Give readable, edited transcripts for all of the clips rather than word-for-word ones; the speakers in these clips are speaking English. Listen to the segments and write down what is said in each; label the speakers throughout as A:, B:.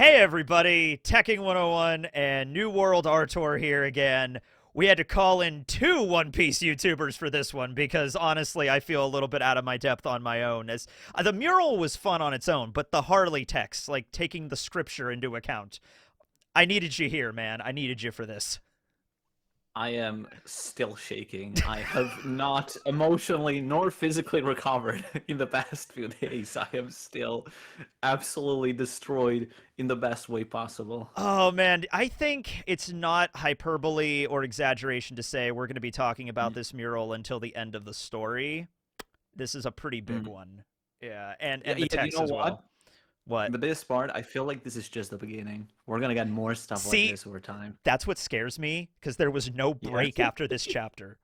A: Hey everybody, Teching 101 and New World Artur here again. We had to call in two One Piece YouTubers for this one because honestly I feel a little bit out of my depth on my own. As the mural was fun on its own, but the Harley text, like taking the scripture into account, I needed you here, man. I needed you for this.
B: I am still shaking. I have not emotionally nor physically recovered in the past few days. I am still absolutely destroyed in the best way possible.
A: Oh man, I think it's not hyperbole or exaggeration to say we're going to be talking about
B: Mm,
A: this mural until the end of the story. This is a pretty big
B: mm.
A: one. Yeah, and
B: Yeah,
A: the
B: yeah, you
A: text
B: know
A: as well.
B: what?
A: What?
B: The best part, I feel like this is just the beginning. We're gonna get more stuff like
A: See,
B: this over time.
A: that's what scares me because there was no
B: Yes.
A: break after this chapter.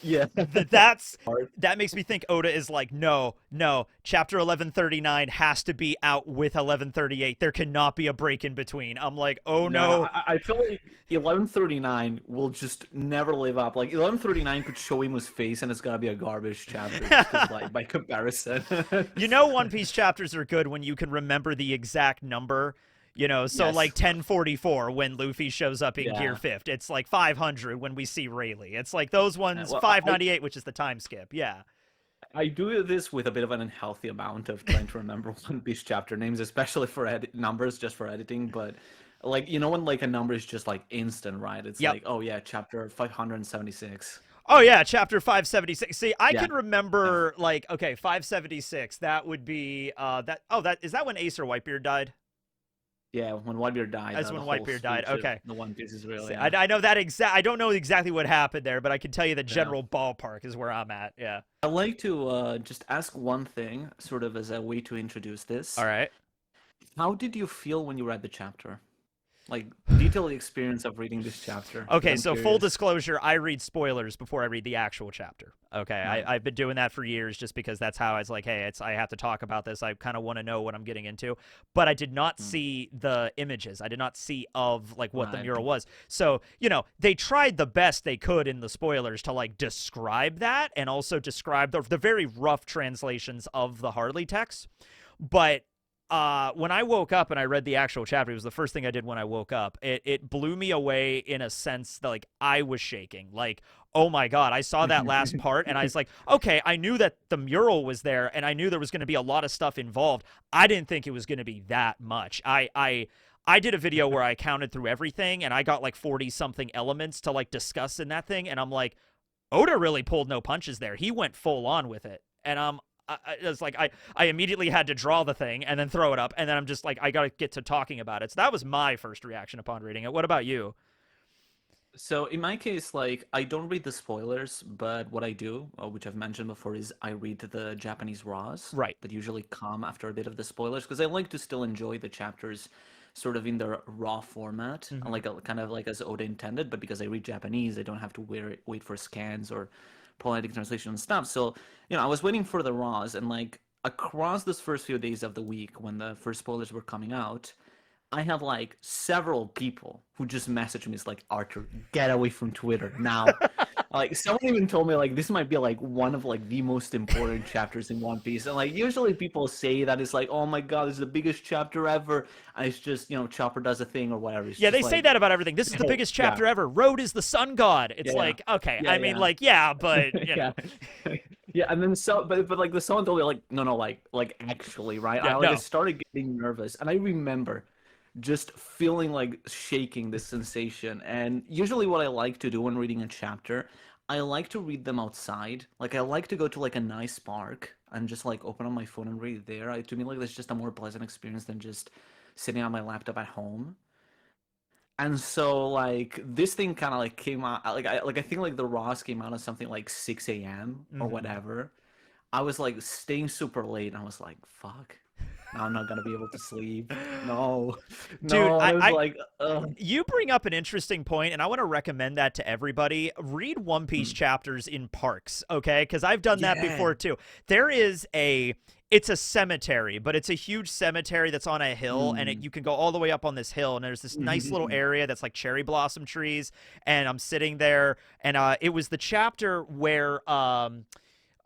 B: Yeah.
A: That's
B: Part.
A: that makes me think Oda is like, no, no, chapter 1139 has to be out with 1138. There cannot be a break in between. I'm like, oh
B: No,
A: no.
B: I feel like 1139 will just never live up. Like 1139 could show him his face, and it's gonna be a garbage chapter, just because, like, by comparison.
A: You know, One Piece chapters are good when you can remember the exact number. So like
B: Yes.
A: 1044 when Luffy shows up in Gear
B: Yeah.
A: 5th. It's like 500 when we see Rayleigh. It's like those ones,
B: Well, I
A: 598, which is the time skip. Yeah.
B: I do this with a bit of an unhealthy amount of trying to remember One Piece chapter names, especially for numbers, just for editing. But like, when like a number is just like instant, right? It's
A: Yep.
B: like, oh yeah, chapter 576.
A: Oh yeah, chapter 576. See, I
B: Yeah.
A: can
B: Yeah.
A: remember like okay, 576. That would be that is that when Ace or Whitebeard died?
B: Yeah, when Whitebeard died,
A: That's
B: the
A: when
B: whole
A: Whitebeard died.
B: speech of
A: Okay.
B: the One Piece is real,
A: See,
B: yeah.
A: I know that I don't know exactly what happened there, but I can tell you the
B: Yeah.
A: general ballpark is where I'm at. Yeah.
B: I'd like to just ask one thing, sort of as a way to introduce
A: All
B: this.
A: right.
B: How did you feel when you read the chapter? Like, detail the experience of reading this chapter, because
A: Okay,
B: I'm
A: so full
B: curious.
A: disclosure, I read spoilers before I read the actual chapter. Okay,
B: Right.
A: I've been doing that for years just because that's how it's like, hey, I have to talk about this. I kind of want to know what I'm getting into. But I did not
B: Mm.
A: see the images. I did not see of like what the
B: Right.
A: mural was. So, they tried the best they could in the spoilers to like describe that and also describe the very rough translations of the Harley text. But when I woke up and I read the actual chapter, it was the first thing I did when I woke up. It blew me away in a sense that like I was shaking. Like, oh my god, I saw that last part and I was like, okay, I knew that the mural was there and I knew there was going to be a lot of stuff involved. I didn't think it was going to be that much. I did a video where I counted through everything and I got like 40 something elements to like discuss in that thing, and I'm like, Oda really pulled no punches there. He went full on with it. And it's like I immediately had to draw the thing and then throw it up, and then I'm just like, I gotta get to talking about it. So that was my first reaction upon reading it. What about you?
B: So in my case, like, I don't read the spoilers, but what I do, which I've mentioned before, is I read the Japanese RAWs
A: Right.
B: that usually come after a bit of the spoilers, because I like to still enjoy the chapters sort of in their raw format,
A: Mm-hmm.
B: like kind of like as Oda intended. But because I read Japanese, I don't have to wait for scans or phonetic translation and stuff. So I was waiting for the RAWs, and like across those first few days of the week when the first spoilers were coming out, I have like several people who just message me. It's like, Artur, get away from Twitter now. Like, someone even told me like this might be like one of like the most important chapters in One Piece. And like usually people say that it's like, oh my god, this is the biggest chapter ever. And it's just, Chopper does a thing or whatever. It's
A: Yeah,
B: just
A: they say
B: like,
A: that about everything. This is the
B: no,
A: biggest
B: yeah,
A: chapter ever. Road is the sun god. It's
B: yeah, yeah,
A: like, okay,
B: yeah,
A: I mean,
B: yeah.
A: like, yeah, but
B: Yeah. Yeah, and then but like the someone told me like, no, like actually, right?
A: yeah,
B: I
A: no.
B: started getting nervous, and I remember just feeling like shaking, this sensation. And usually what I like to do when reading a chapter, I like to read them outside. Like, I like to go to like a nice park and just like open up my phone and read it there. To me, like, that's just a more pleasant experience than just sitting on my laptop at home. And so like this thing kind of like came out, I think like the Ross came out at something like 6 a.m. or
A: Hmm.
B: whatever. I was like staying super late, and I was like, fuck. Now I'm not gonna be able to sleep. No,
A: Dude,
B: no. And
A: I,
B: it was
A: I
B: like, ugh.
A: you bring up an interesting point, and I want to recommend that to everybody. Read One Piece
B: Hmm.
A: chapters in parks, okay? Because I've done that
B: Yeah.
A: before too. There is it's a cemetery, but it's a huge cemetery that's on a hill, and
B: Mm.
A: you can go all the way up on this hill, and there's this nice little area that's like cherry blossom trees, and I'm sitting there, and it was the chapter where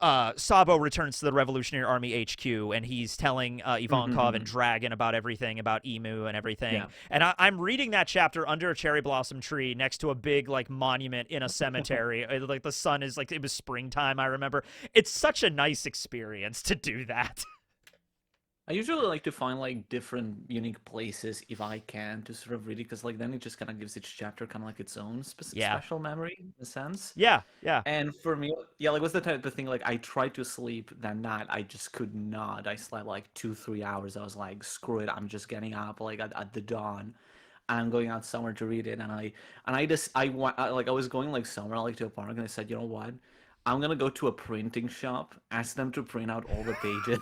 A: Sabo returns to the Revolutionary Army HQ, and he's telling Ivankov and Dragon about everything, about Emu and everything.
B: Yeah.
A: And I'm reading that chapter under a cherry blossom tree next to a big like monument in a cemetery. Like the sun is like, it was springtime, I remember. It's such a nice experience to do that.
B: I usually like to find like different unique places if I can to sort of read it, because like then it just kind of gives each chapter kind of like its own
A: Yeah.
B: special memory in a sense.
A: Yeah. Yeah.
B: And for me, yeah, like what's the type of thing, like I tried to sleep that night, I just could not. I slept like 2-3 hours. I was like, screw it, I'm just getting up like at the dawn. I'm going out somewhere to read it, and I just like I was going like somewhere like to a park, and I said, you know what? I'm gonna go to a printing shop, ask them to print out all the pages,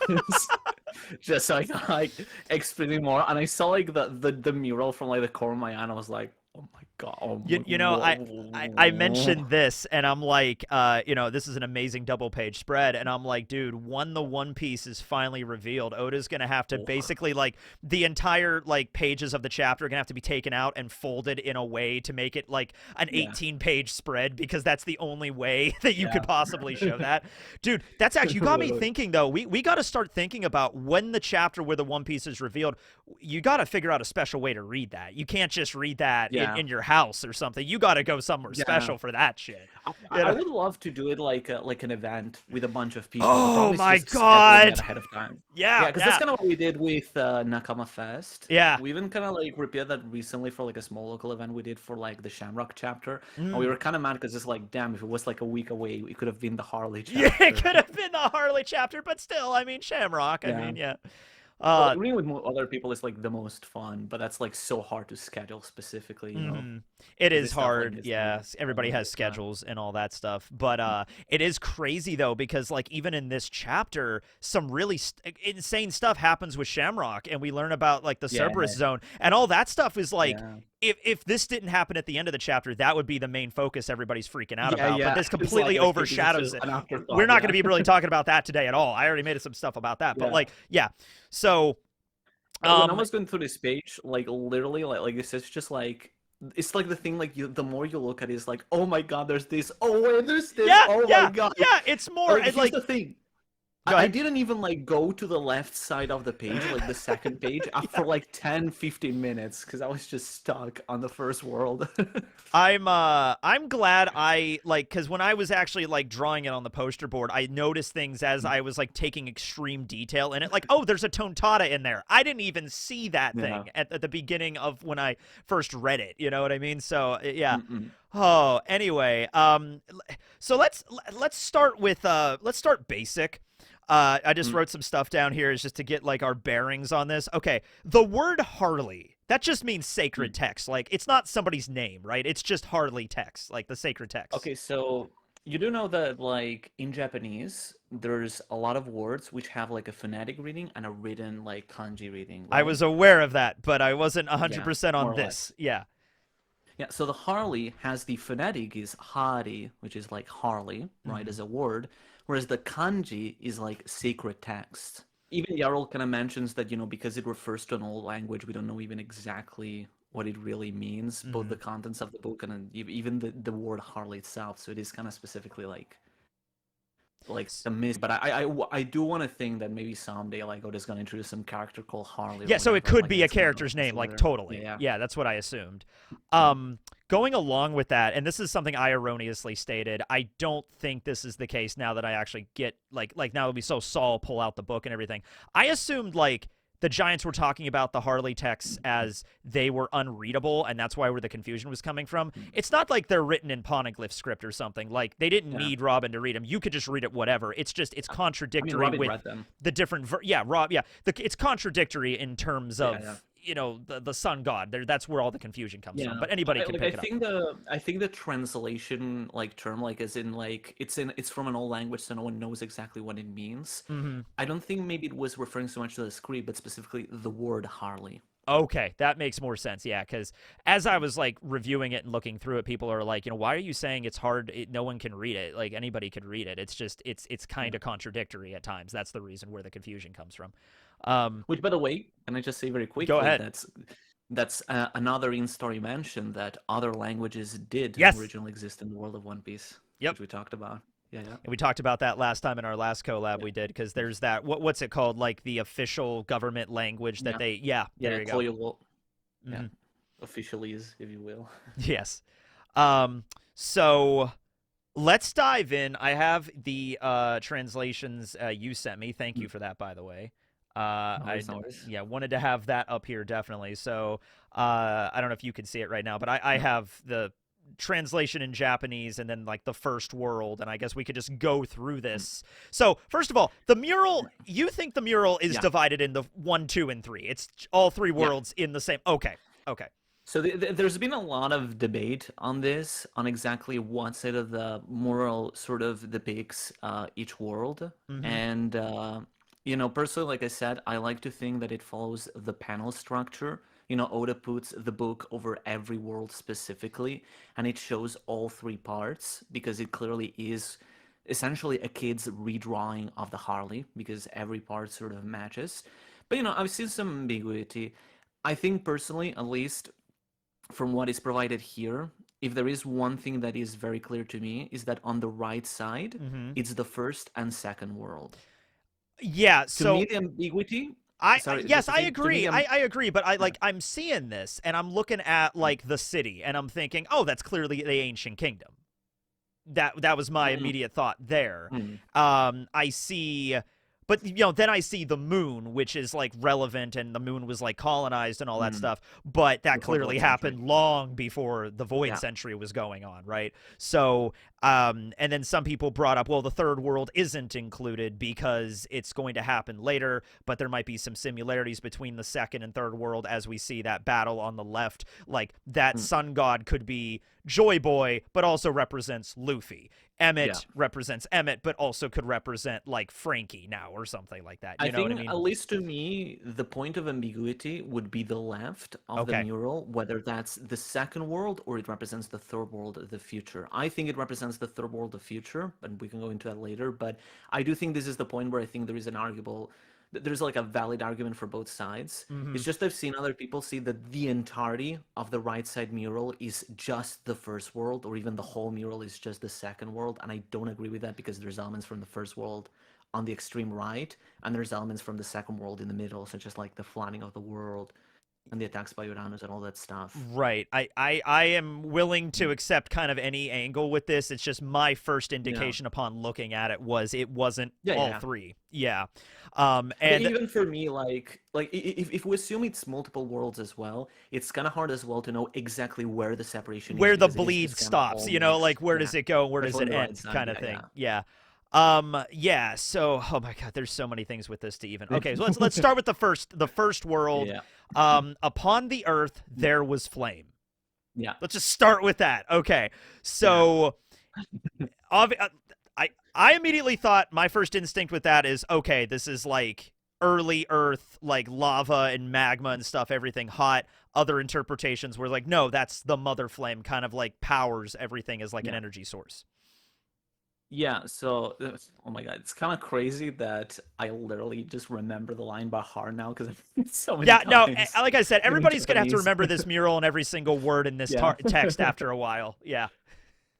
B: just so I can like explain more. And I saw like the mural from like the corner of my eye, and I was like, oh my god, oh my,
A: You know, I mentioned this, and I'm like, this is an amazing double page spread, and I'm like, dude, the One Piece is finally revealed. Oda's gonna have to basically like the entire like pages of the chapter are gonna have to be taken out and folded in a way to make it like an 18-page spread, because that's the only way that you could possibly show that. Dude, that's actually, you got me thinking though. We got to start thinking about when the chapter where the One Piece is revealed. You got to figure out a special way to read that. You can't just read that in your house or something. You got to go somewhere special for that shit.
B: I would love to do it like an event with a bunch of people.
A: Oh my god!
B: Ahead of time.
A: Yeah,
B: because that's kind of what we did with Nakama Fest.
A: Yeah,
B: we even kind of like repeated that recently for like a small local event we did for like the Shamrock chapter. And we were kind of mad because it's like, damn, if it was like a week away, it could have been the Harley chapter.
A: Yeah, it could have been the Harley chapter, but still, I mean, Shamrock. I mean, yeah.
B: Reading with other people is like the most fun, but that's like so hard to schedule specifically, you know.
A: It is hard. Like yes, everybody has schedules and all that stuff, but it is crazy though, because like even in this chapter, some really insane stuff happens with Shamrock, and we learn about like the Cerberus zone, and all that stuff is like. If this didn't happen at the end of the chapter, that would be the main focus everybody's freaking out about. But this completely overshadows it. We're not going to be really talking about that today at all. I already made some stuff about that. But like, so
B: when I was going through this page, like literally, like this is just like, it's like the thing, like the more you look at it, it's like, oh my god, there's this. Oh wait, there's this. Oh my god.
A: Yeah, it's more
B: like the thing. I didn't even like go to the left side of the page, like the second page, for like 10-15 minutes, because I was just stuck on the first world.
A: I'm glad I like, because when I was actually like drawing it on the poster board, I noticed things as I was like taking extreme detail in it. Like, oh, there's a Tontada in there. I didn't even see that thing at the beginning of when I first read it. You know what I mean? So yeah. Oh, anyway, so let's start with let's start basic. I just wrote some stuff down here is just to get like our bearings on this. Okay, the word Harley, that just means sacred text. Like, it's not somebody's name, right? It's just Harley text, like the sacred text.
B: Okay, so you do know that like in Japanese, there's a lot of words which have like a phonetic reading and a written like kanji reading. Right?
A: I was aware of that, but I wasn't 100% on this. Yeah.
B: Yeah, so the Harley has the phonetic is Hari, which is like Harley, right, as a word. Whereas the kanji is like sacred text. Even Yarl kind of mentions that, you know, because it refers to an old language, we don't know even exactly what it really means, both the contents of the book and even the word Harley itself. So it is kind of specifically like a miss. But I do want to think that maybe someday like Oda's going to introduce some character called Harley.
A: Yeah, so it could be a character's name, like totally. Yeah, that's what I assumed. Going along with that, and this is something I erroneously stated, I don't think this is the case now that I actually get, like now that we saw Saul pull out the book and everything. I assumed, like, the Giants were talking about the Harley texts as they were unreadable, and that's where the confusion was coming from. It's not like they're written in poneglyph script or something. Like, they didn't need Robin to read them. You could just read it whatever. It's just, it's contradictory with the different... it's contradictory in terms of... You know, the sun god. That's where all the confusion comes from. But anybody can pick it up.
B: I think the translation like term, like as in like it's from an old language, so no one knows exactly what it means. I don't think maybe it was referring so much to the script, but specifically the word Harley.
A: Okay, that makes more sense. Yeah, because as I was like reviewing it and looking through it, people are like, you know, why are you saying it's hard? No one can read it. Like anybody could read it. It's just it's kind of contradictory at times. That's the reason where the confusion comes from.
B: Which, by the way, can I just say very quickly?
A: Go ahead.
B: That's another in-story mention that other languages did originally exist in the world of One Piece.
A: Yep.
B: Which we talked about. yeah.
A: And we talked about that last time in our last collab
B: Yeah.
A: we did, because there's that, what's it called? Like the official government language that
B: Yeah.
A: they, yeah, there
B: Yeah,
A: you go.
B: yeah,
A: Hmm.
B: officialese, if you will.
A: Yes. So let's dive in. I have the translations you sent me. Thank you
B: Mm.
A: for that, by the way.
B: No
A: I
B: worries, no worries.
A: yeah, wanted to have that up here definitely. So I don't know if you can see it right now, but I
B: Yeah.
A: have the translation in Japanese and then like the first world, and I guess we could just go through
B: Mm.
A: this. So first of all, the mural. You think the mural is
B: Yeah.
A: divided into 1, 2, and 3? It's all 3
B: Yeah.
A: worlds in the same. Okay. Okay.
B: So there's been a lot of debate on this, on exactly what side of the mural sort of depicts each world.
A: Mm-hmm.
B: And, personally, like I said, I like to think that it follows the panel structure. Oda puts the book over every world specifically, and it shows all 3 parts because it clearly is essentially a kid's redrawing of the Harley because every part sort of matches. But, I've seen some ambiguity. I think personally, at least from what is provided here, if there is one thing that is very clear to me, is that on the right side,
A: Mm-hmm.
B: it's the first and second world.
A: Yeah.
B: To me,
A: So
B: the ambiguity. Sorry,
A: yes,
B: just to
A: I
B: say, to me,
A: agree. I agree, but
B: yeah.
A: I'm seeing this and I'm looking at like the city and I'm thinking, oh, that's clearly the ancient kingdom. That was my
B: Mm,
A: immediate thought there.
B: mm,
A: I see, but then I see the moon, which is like relevant, and the moon was like colonized and all that
B: mm.
A: stuff. But that
B: Before the
A: clearly
B: Void Century.
A: happened long before the Void
B: Yeah.
A: Century was going on, right? So, and then some people brought up, well, the third world isn't included because it's going to happen later, but there might be some similarities between the second and third world as we see that battle on the left. Like that
B: Mm,
A: sun god could be Joy Boy, but also represents Luffy.
B: yeah.
A: Emmett represents Emmett, but also could represent like Frankie now or something like that.
B: I
A: You know what I
B: think,
A: mean?
B: at least to me, the point of ambiguity would be the left of the
A: Okay.
B: mural, whether that's the second world or it represents the third world of the future. I think it represents the third world of the future, and we can go into that later. But I do think this is the point where I think there is an there's like a valid argument for both sides.
A: Mm-hmm.
B: It's just I've seen other people see that the entirety of the right side mural is just the first world, or even the whole mural is just the second world, and I don't agree with that because there's elements from the first world on the extreme right, and there's elements from the second world in the middle, such as like the flattening of the world and the attacks by Uranus and all that stuff.
A: Right. I am willing to accept kind of any angle with this. It's just my first
B: Yeah.
A: indication upon looking at it was it wasn't
B: Yeah,
A: all
B: yeah.
A: 3. Yeah.
B: But
A: And
B: even for me, if we assume it's multiple worlds as well, it's kind of hard as well to know exactly where the separation is
A: where the
B: because it is
A: bleed
B: just kind of
A: stops,
B: all
A: like
B: mixed.
A: where
B: Yeah,
A: does it go, where does
B: especially on
A: it
B: the right
A: end,
B: side.
A: kind of
B: Yeah,
A: thing.
B: yeah.
A: Yeah. Yeah, so oh my god, there's so many things with this to even. Okay, so let's start with the first world.
B: Yeah.
A: Upon the earth there was flame.
B: Yeah.
A: Let's just start with that. Okay.
B: Yeah.
A: So I immediately thought, my first instinct with that is, okay, this is like early earth, like lava and magma and stuff, everything hot. Other interpretations were like, no, that's the mother flame, kind of like powers everything as like an
B: Yeah.
A: energy source.
B: Yeah, so oh my god, it's kind of crazy that I literally just remember the line by heart now because I've seen it so many
A: Yeah, no,
B: times
A: like I said,
B: in
A: everybody's gonna have to
B: Japanese.
A: remember this mural and every single word in this
B: Yeah.
A: text after a while. Yeah.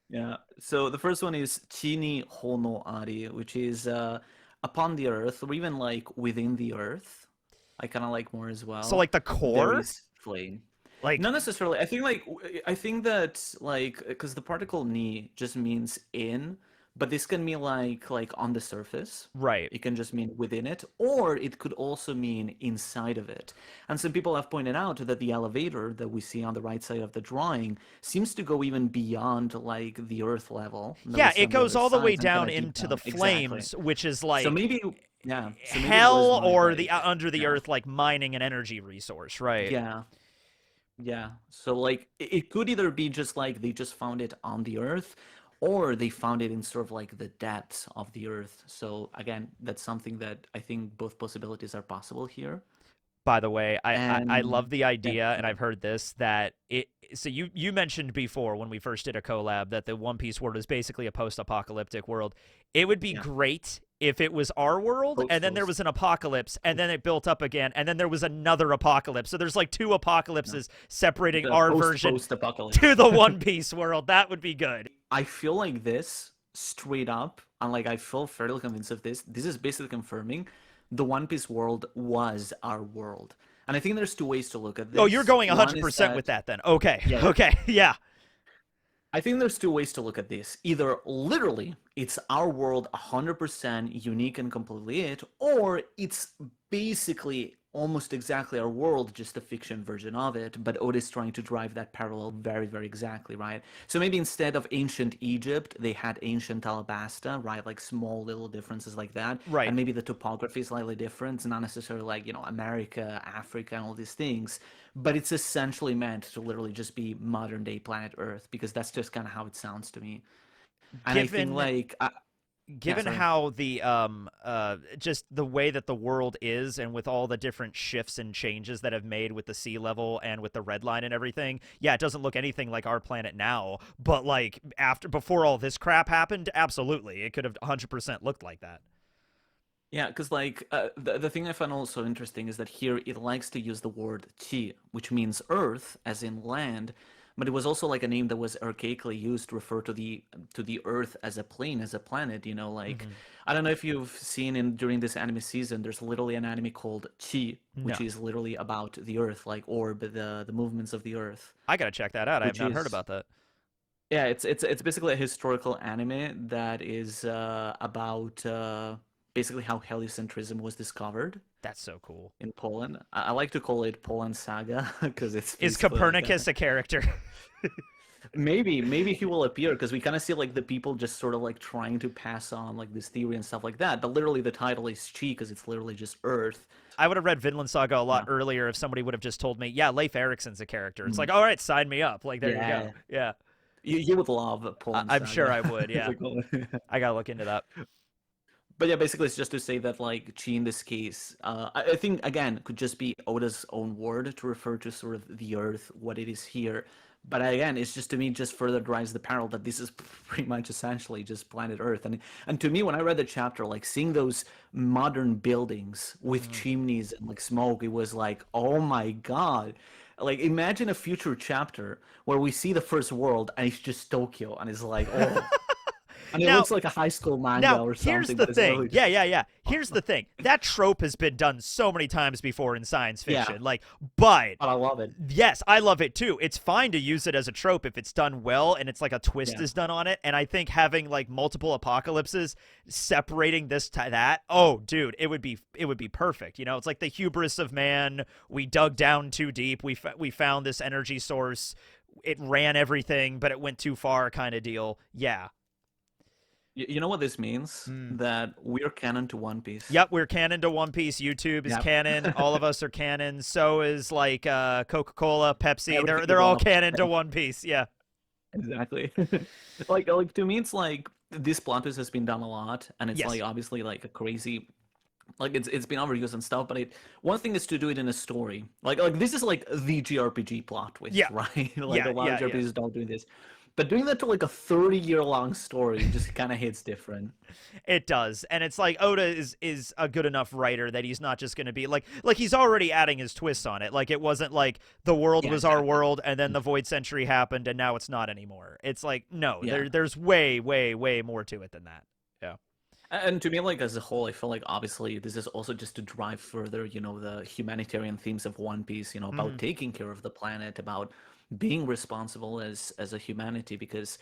B: Yeah. So the first one is chi ni hono ari, which is upon the earth, or even like within the earth. I kind of like more as
A: So
B: well.
A: like the
B: There
A: core,
B: is flame.
A: like
B: Not necessarily. I think that like because the particle ni just means in, but this can mean like on the surface.
A: right.
B: It can just mean within it, or it could also mean inside of it. And some people have pointed out that the elevator that we see on the right side of the drawing seems to go even beyond like the earth level.
A: Yeah, it goes all the way down
B: Deep
A: into the
B: down. Exactly.
A: flames, which is
B: So
A: like
B: maybe, yeah. So maybe it was
A: hell
B: mined,
A: or
B: like,
A: the under the
B: yeah,
A: earth, like mining an energy resource, right?
B: yeah, yeah. So like it could either be just like they just found it on the earth, or they found it in sort of like the depths of the earth. So again, that's something that I think both possibilities are possible here.
A: By the way, I
B: And
A: love the
B: yeah,
A: idea, and I've heard this, that it. So you mentioned before when we first did a collab that the One Piece world is basically a post-apocalyptic world. It would be
B: yeah,
A: great if it was our world, and then there was
B: post.
A: an apocalypse, and then it built up again, and then there was another apocalypse. So there's like 2
B: Yeah.
A: apocalypses separating
B: The
A: our version
B: post
A: to
B: apocalypse.
A: the One Piece world. That would be good.
B: I feel like this straight up, and like I feel fairly convinced of this. This is basically confirming the One Piece world was our world. And I think there's two ways to look at
A: Oh, you're
B: this.
A: going
B: One is
A: 100% with
B: that,
A: that then. Okay.
B: yeah,
A: Okay. Yeah.
B: I think there's two ways to look at this. Either literally it's our world 100% unique and completely it, or it's basically almost exactly our world, just a fiction version of it, but Oda's trying to drive that parallel very, very exactly, right? So maybe instead of ancient Egypt, they had ancient Alabasta, right? Like small little differences like that.
A: Right.
B: And maybe the topography is slightly different, not necessarily like, America, Africa, and all these things, but it's essentially meant to literally just be modern day planet Earth because that's just kind of how it sounds to me. And I think
A: Given
B: like, yeah,
A: given
B: sorry.
A: how the just the way that the world is, and with all the different shifts and changes that have made with the sea level and with the red line and everything, yeah, it doesn't look anything like our planet now, but like before all this crap happened, absolutely it could have 100% looked like that.
B: Yeah, because like the thing I find also interesting is that here it likes to use the word chi, which means earth, as in land, but it was also like a name that was archaically used to refer to the earth as a plane, as a planet. Like
A: Hmm.
B: I don't know if you've seen in during this anime season, there's literally an anime called Chi,
A: No,
B: which is literally about the earth, like orb, the movements of the earth,
A: I gotta check that out. I have
B: which
A: not heard
B: is
A: about that.
B: yeah, it's basically a historical anime that is about basically how heliocentrism was discovered
A: That's so cool.
B: in Poland. I like to call it Poland Saga because it's
A: Is
B: basically like
A: Copernicus a character?
B: maybe he will appear because we kind of see like the people just sort of like trying to pass on like this theory and stuff like that. But literally the title is Chi because it's literally just Earth.
A: I would have read Vinland Saga a lot
B: Yeah.
A: earlier if somebody would have just told me, yeah, Leif Erikson's a character. It's
B: Mm.
A: like, all right, sign me up. Like, there you go.
B: Yeah.
A: Yeah.
B: You would love Poland
A: I'm sure
B: Saga.
A: I would.
B: as
A: Yeah.
B: they call it.
A: I gotta look into that.
B: But yeah, basically it's just to say that like chi in this case, I think again could just be Oda's own word to refer to sort of the Earth, what it is here. But again, it's just to me just further drives the parallel that this is pretty much essentially just planet Earth. And to me, when I read the chapter, like seeing those modern buildings with
A: Mm.
B: chimneys and like smoke, it was like, oh my God. Like imagine a future chapter where we see the first world and it's just Tokyo and it's like, oh, and it
A: Now,
B: looks like a high school manga
A: Now,
B: or
A: here's
B: something,
A: the
B: but it's
A: thing.
B: literally
A: Yeah,
B: just
A: yeah, yeah. Here's the thing. That trope has been done so many times before in science
B: yeah,
A: fiction. Like, but
B: but I love it.
A: yes, I love it too. It's fine to use it as a trope if it's done well and it's like a twist
B: Yeah,
A: is done on it. And I think having like multiple apocalypses separating this to that, oh dude, it would be perfect. It's like the hubris of man. We dug down too deep. We found this energy source. It ran everything, but it went too far kind of deal. Yeah.
B: you know what this means?
A: Mm.
B: That we're canon to One Piece.
A: Yep, we're canon to One Piece. YouTube is
B: Yep.
A: canon. All of us are canon. So is like Coca-Cola, Pepsi. They're
B: Everything
A: they're all
B: evolved.
A: canon to One Piece. Yeah.
B: Exactly. Like to me, it's like this plot twist has been done a lot, and it's
A: Yes.
B: like obviously like a crazy. Like it's been overused and stuff, but one thing is to do it in a story. Like this is like the JRPG plot twist,
A: Yeah.
B: right? Like a
A: Yeah.
B: lot of
A: Yeah. Yeah.
B: JRPGs don't do this, but doing that to like a 30-year long story just kind of hits different.
A: It does, and it's like Oda is a good enough writer that he's not just going to be like he's already adding his twists on it. Like it wasn't like the world
B: Yeah,
A: was our
B: exactly.
A: world and then the Void Century happened and now it's not anymore. It's like no,
B: Yeah.
A: there's way way way more to it than that. Yeah.
B: And to me, like as a whole, I feel like obviously this is also just to drive further, the humanitarian themes of One Piece,
A: Hmm.
B: about taking care of the planet, about being responsible as a humanity. Because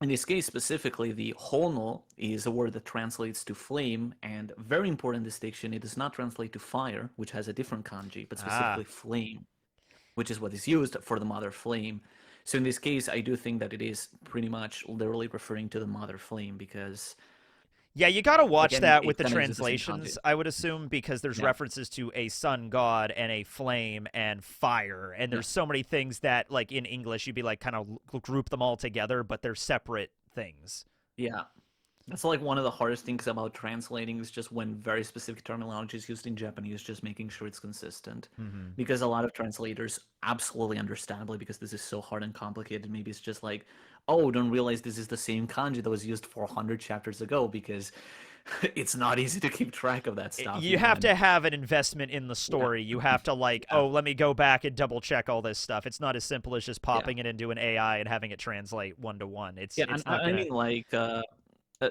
B: in this case specifically, the Hono is a word that translates to flame, and very important distinction, it does not translate to fire, which has a different kanji, but
A: Ah.
B: specifically flame, which is what is used for the mother flame. So in this case, I do think that it is pretty much literally referring to the mother flame because
A: Yeah, you got to watch
B: again,
A: that with
B: it
A: the
B: kind of uses the same kanji.
A: translations, I would assume, because there's
B: Yeah,
A: references to a sun god and a flame and fire. And
B: yeah,
A: there's so many things that, like in English, you'd be like kind of group them all together, but they're separate things.
B: yeah. That's like one of the hardest things about translating is just when very specific terminology is used in Japanese, just making sure it's consistent.
A: Hmm.
B: Because a lot of translators, absolutely understandably, because this is so hard and complicated, maybe it's just like, oh, don't realize this is the same kanji that was used 400 chapters ago because it's not easy to keep track of that stuff.
A: You have to have an investment in the story. You have to like,
B: Yeah.
A: oh, let me go back and double check all this stuff. It's not as simple as just
B: Yeah.
A: popping it into an AI and having it translate 1-to-1. It's
B: Yeah,
A: it's
B: and
A: not
B: I
A: gonna.
B: mean, like,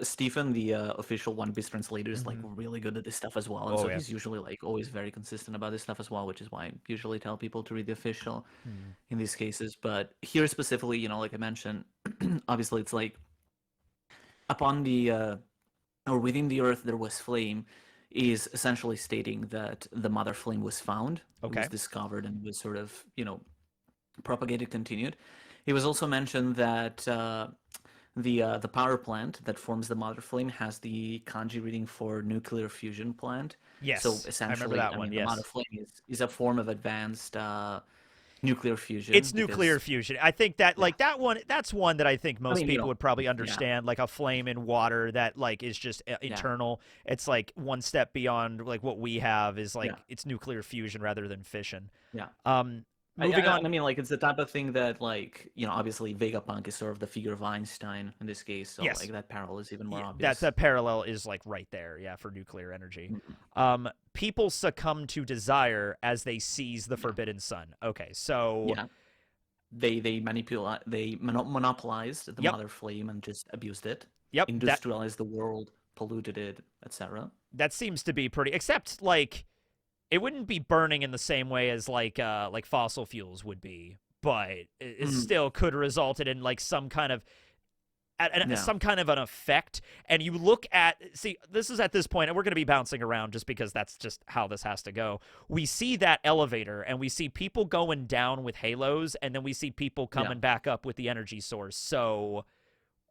B: Stephen, the official One Piece translator, is like
A: Mhm.
B: really good at this stuff as well, and
A: Oh
B: so
A: yeah.
B: he's usually like always very consistent about this stuff as well, which is why I usually tell people to read the official
A: Hmm.
B: in these cases. But here specifically, like I mentioned, obviously it's like upon the or within the earth there was flame, is essentially stating that the mother flame was found, it
A: Okay.
B: was discovered, and was sort of propagated, continued. It was also mentioned that the power plant that forms the mother flame has the kanji reading for nuclear fusion plant. So
A: Yes, I remember
B: essentially,
A: that
B: I
A: one.
B: mean, the mother
A: Yes.
B: flame is a form of advanced nuclear fusion
A: It's nuclear
B: because
A: fusion. I think that
B: yeah,
A: like that one that's one that I think
B: I
A: most
B: mean,
A: people would probably
B: yeah,
A: understand, like a flame in water that like is just
B: yeah,
A: eternal. It's like one step beyond like what we have is
B: yeah,
A: like it's nuclear fusion rather than fission.
B: yeah.
A: Um
B: I,
A: moving
B: I,
A: on.
B: I mean, like, it's the type of thing that, like, obviously Vegapunk is sort of the figure of Einstein in this case, so
A: Yes.
B: like that parallel is even more
A: Yeah,
B: obvious.
A: that parallel is like right there, yeah, for nuclear energy.
B: Mhm.
A: People succumb to desire as they seize the
B: Yeah,
A: forbidden sun. Okay, so
B: yeah. They monopolized the
A: yep,
B: mother flame and just abused it,
A: yep,
B: industrialized the world, polluted it, etc.
A: that seems to be pretty, except like it wouldn't be burning in the same way as like fossil fuels would be, but it
B: Mm,
A: still could result in like
B: yeah,
A: some kind of an effect. And you look at, see, this is at this point, and we're going to be bouncing around just because that's just how this has to go. We see that elevator and we see people going down with halos, and then we see people
B: yeah,
A: coming back up with the energy source. So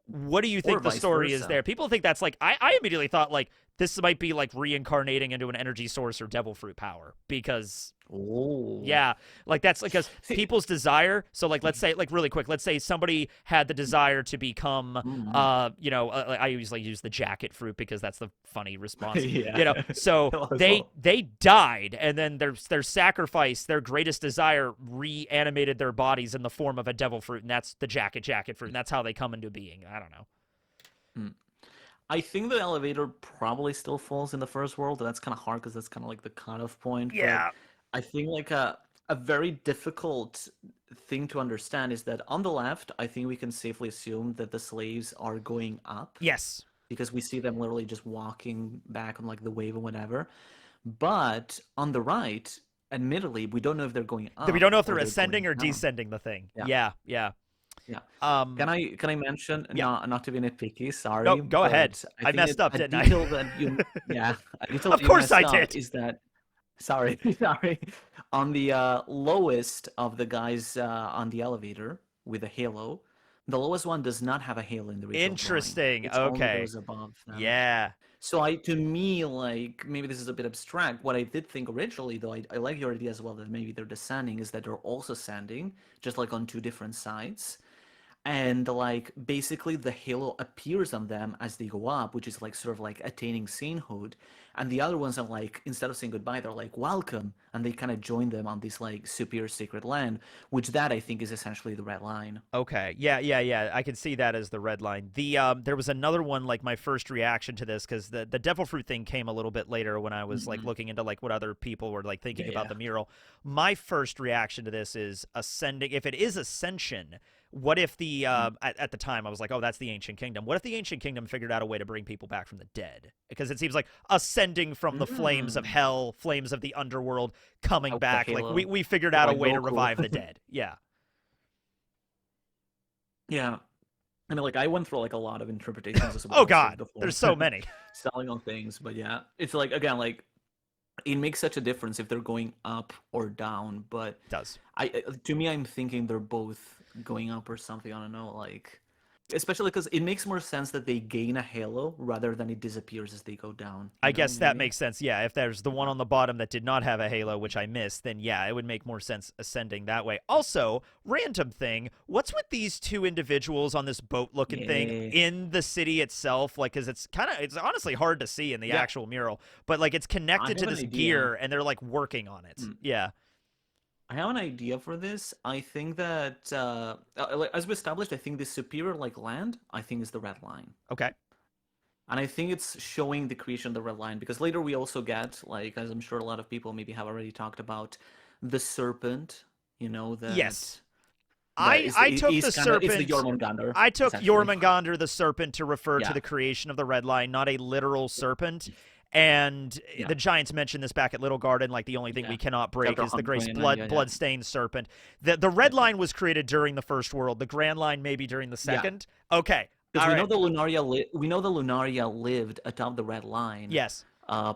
A: what do you
B: or
A: think the
B: vice
A: story is
B: versa.
A: there? People think that's like, I immediately thought like this might be like reincarnating into an energy source or devil fruit power, because
B: Oh,
A: yeah, like that's like because
B: see,
A: people's desire. So like, let's say like really quick, let's say somebody had the desire to become,
B: mm,
A: I usually use the jacket fruit because that's the funny response,
B: yeah,
A: So
B: as well.
A: they died, and then their sacrifice, their greatest desire, reanimated their bodies in the form of a devil fruit, and that's the jacket fruit, and that's how they come into being. I don't know.
B: Mm. I think the elevator probably still falls in the first world, and that's kind of hard because that's kind of like the cutoff point. But
A: Yeah.
B: I think like a very difficult thing to understand is that on the left, I think we can safely assume that the slaves are going up
A: Yes.
B: because we see them literally just walking back on like the wave or whatever. But on the right, admittedly, we don't know if they're going
A: We don't
B: up
A: know if they're
B: or they're
A: ascending
B: going
A: or
B: down.
A: descending the thing.
B: Yeah,
A: Yeah. Yeah.
B: yeah. Can
A: Um.
B: I mention,
A: Yeah.
B: not to be nitpicky,
A: No.
B: sorry,
A: Go ahead.
B: but I
A: I
B: think
A: messed up,
B: a
A: didn't I?
B: detail that you yeah, a detail
A: Of
B: that you
A: course
B: messed
A: I
B: up
A: did.
B: is that sorry, sorry, on the lowest of the guys on the elevator with a halo, the lowest one does not have a halo in the original drawing.
A: Interesting.
B: It's only
A: Okay.
B: those above them.
A: Yeah.
B: So to me, like, maybe this is a bit abstract. What I did think originally, though, I like your idea as well, that maybe they're descending, is that they're also sanding, just like on two different sides. And like basically the halo appears on them as they go up, which is like sort of like attaining sainthood. And the other ones are like, instead of saying goodbye, they're like welcome, and they kind of join them on this like superior sacred land, which that I think is essentially the red line.
A: Okay. Yeah. I can see that as the red line. There was another one, like my first reaction to this, because the devil fruit thing came a little bit later when I was like
B: Hmm.
A: looking into like what other people were like
B: Yeah,
A: thinking about
B: yeah.
A: the mural. My first reaction to this is ascending. If it is ascension, what if the
B: Mm.
A: at the time I was like, oh, that's the ancient kingdom. What if the ancient kingdom figured out a way to bring people back from the dead? Because it seems like ascending from the flames of
B: Mm.
A: hell, flames of the underworld, coming
B: With the
A: back. Like
B: halo,
A: we figured out a
B: like
A: way to
B: Goku.
A: revive the dead. Yeah.
B: Yeah. I mean, like I went through like a lot of interpretations as
A: Oh
B: well, so
A: God,
B: before
A: there's so many.
B: selling on things, but yeah, it's like again, like it makes such a difference if they're going up or down. But
A: It does.
B: to me, I'm thinking they're both going up or something. I don't know, like especially because it makes more sense that they gain a halo rather than it disappears as they go down.
A: I guess that
B: Maybe.
A: makes sense. Yeah, if there's the one
B: Yeah.
A: on the bottom that did not have a halo, which I missed, then yeah, it would make more sense ascending that way. Also, random thing, what's with these two individuals on this boat looking thing
B: Yeah.
A: in the city itself? Like, cause it's honestly hard to see in the
B: Yeah.
A: actual mural, but like it's
B: I
A: connected to
B: have an
A: this
B: idea.
A: gear and they're like working on it.
B: Mm.
A: Yeah.
B: I have an idea for this. I think that like, as we established, I think the superior like land, I think is the red line.
A: Okay.
B: And I think it's showing the creation of the red line because later we also get, like, as I'm sure a lot of people maybe have already talked about, the serpent. That
A: Yes.
B: that
A: I took the
B: is kind of it's the
A: serpent.
B: Jormungandr
A: I took
B: essentially.
A: Jormungandr the serpent to refer to
B: Yeah,
A: the creation of the Red Line, not a literal serpent. And
B: yeah,
A: the Giants mentioned this back at Little Garden, like the only thing
B: yeah.
A: we cannot break
B: Chapter
A: is the Grace
B: 129. Yeah, yeah,
A: blood-stained serpent. The Red
B: yeah,
A: Line was created during the First World. The Grand Line maybe during the
B: yeah.
A: Second. Okay.
B: Because
A: All
B: we know
A: right.
B: the Lunaria lived atop the red line
A: Yes.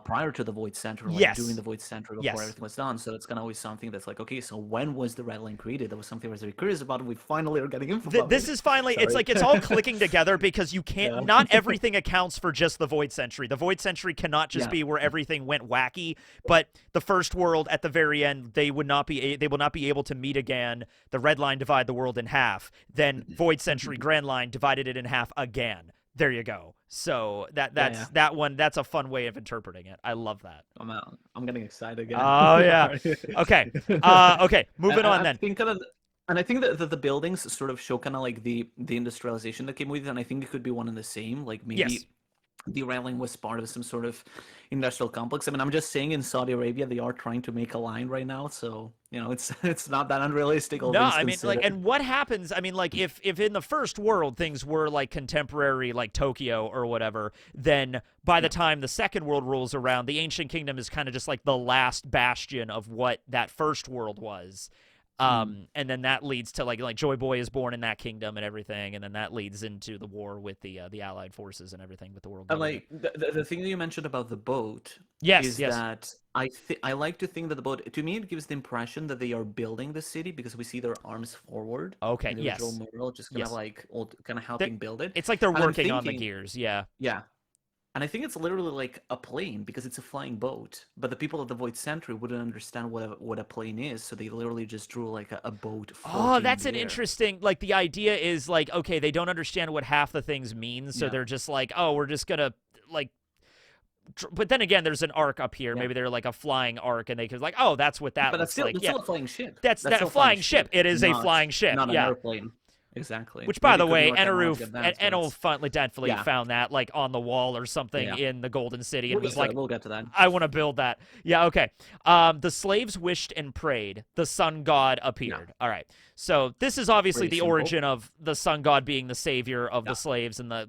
B: prior to the Void Center, like during
A: Yes.
B: the Void Center before
A: Yes.
B: everything was done. So it's kind of always something that's like, okay, so when was the red line created? That was something I was very curious about. And we finally are getting info about
A: This
B: it.
A: is finally, it's
B: Sorry.
A: like it's all clicking together because you can't,
B: Yeah.
A: not everything accounts for just the Void Century. The Void Century cannot just
B: Yeah.
A: be where everything went wacky, but the First World at the very end, they will not be able to meet again. The Red Line divide the world in half. Then Void Century Grand Line divided it in half again. There you go. So
B: Yeah.
A: that one, that's a fun way of interpreting it. I love that.
B: I'm out. I'm getting excited again.
A: Oh yeah.
B: Sorry.
A: Okay. Okay. Moving on
B: I
A: then.
B: think kind of, and I think that the buildings sort of show kind of like the industrialization that came with it, and I think it could be one and the same. Like maybe
A: Yes.
B: derailing was part of some sort of industrial complex. I mean, I'm just saying in Saudi Arabia they are trying to make a line right now, so it's not that unrealistic. All
A: No,
B: things
A: I mean, like,
B: considered.
A: and what happens? I mean, like, if in the First World things were like contemporary, like Tokyo or whatever, then by the time the Second World rolls around, the Ancient Kingdom is kind of just like the last bastion of what that First World was. And then that leads to like Joy Boy is born in that kingdom and everything, and then that leads into the war with the Allied forces and everything with the world
B: And
A: government.
B: like the thing that you mentioned about the boat
A: Yes,
B: is
A: yes.
B: that I like to think that the boat, to me, it gives the impression that they are building the city because we see their arms forward
A: Okay,
B: in the original
A: yes,
B: mural, just kind of
A: yes.
B: like kind of
A: They're,
B: helping build it.
A: it's like they're
B: And I'm
A: working on the
B: thinking,
A: gears. Yeah.
B: yeah, and I think it's literally like a plane because it's a flying boat. But the people of the Void Century wouldn't understand what a plane is, so they literally just drew like a boat
A: Oh,
B: floating in
A: that's an
B: the air.
A: interesting. Like the idea is like, okay, they don't understand what half the things mean, so
B: Yeah,
A: they're just like, oh, we're just gonna like. But then again, there's an arc up here.
B: yeah.
A: Maybe they're like a flying arc, and they could like, oh, that's what that
B: But
A: looks like.
B: that's
A: Yeah,
B: still a flying ship.
A: that's
B: That's
A: that
B: still a flying
A: flying ship.
B: ship,
A: It is a
B: not
A: flying ship.
B: not an
A: Yeah.
B: airplane. Exactly.
A: Which, by
B: Maybe
A: the
B: it could be
A: way,
B: more technologically advanced, but
A: Enel
B: it's
A: definitely
B: yeah,
A: found that like on the wall or
B: yeah,
A: something
B: yeah.
A: in the Golden City and
B: We'll get
A: was
B: to that.
A: like,
B: We'll get to that.
A: I want to build that. Yeah, okay. The slaves wished and prayed. The sun god
B: Yeah,
A: appeared. All right. So this is obviously
B: pretty
A: the
B: simple.
A: origin of the sun god being the savior of the
B: Yeah,
A: slaves and the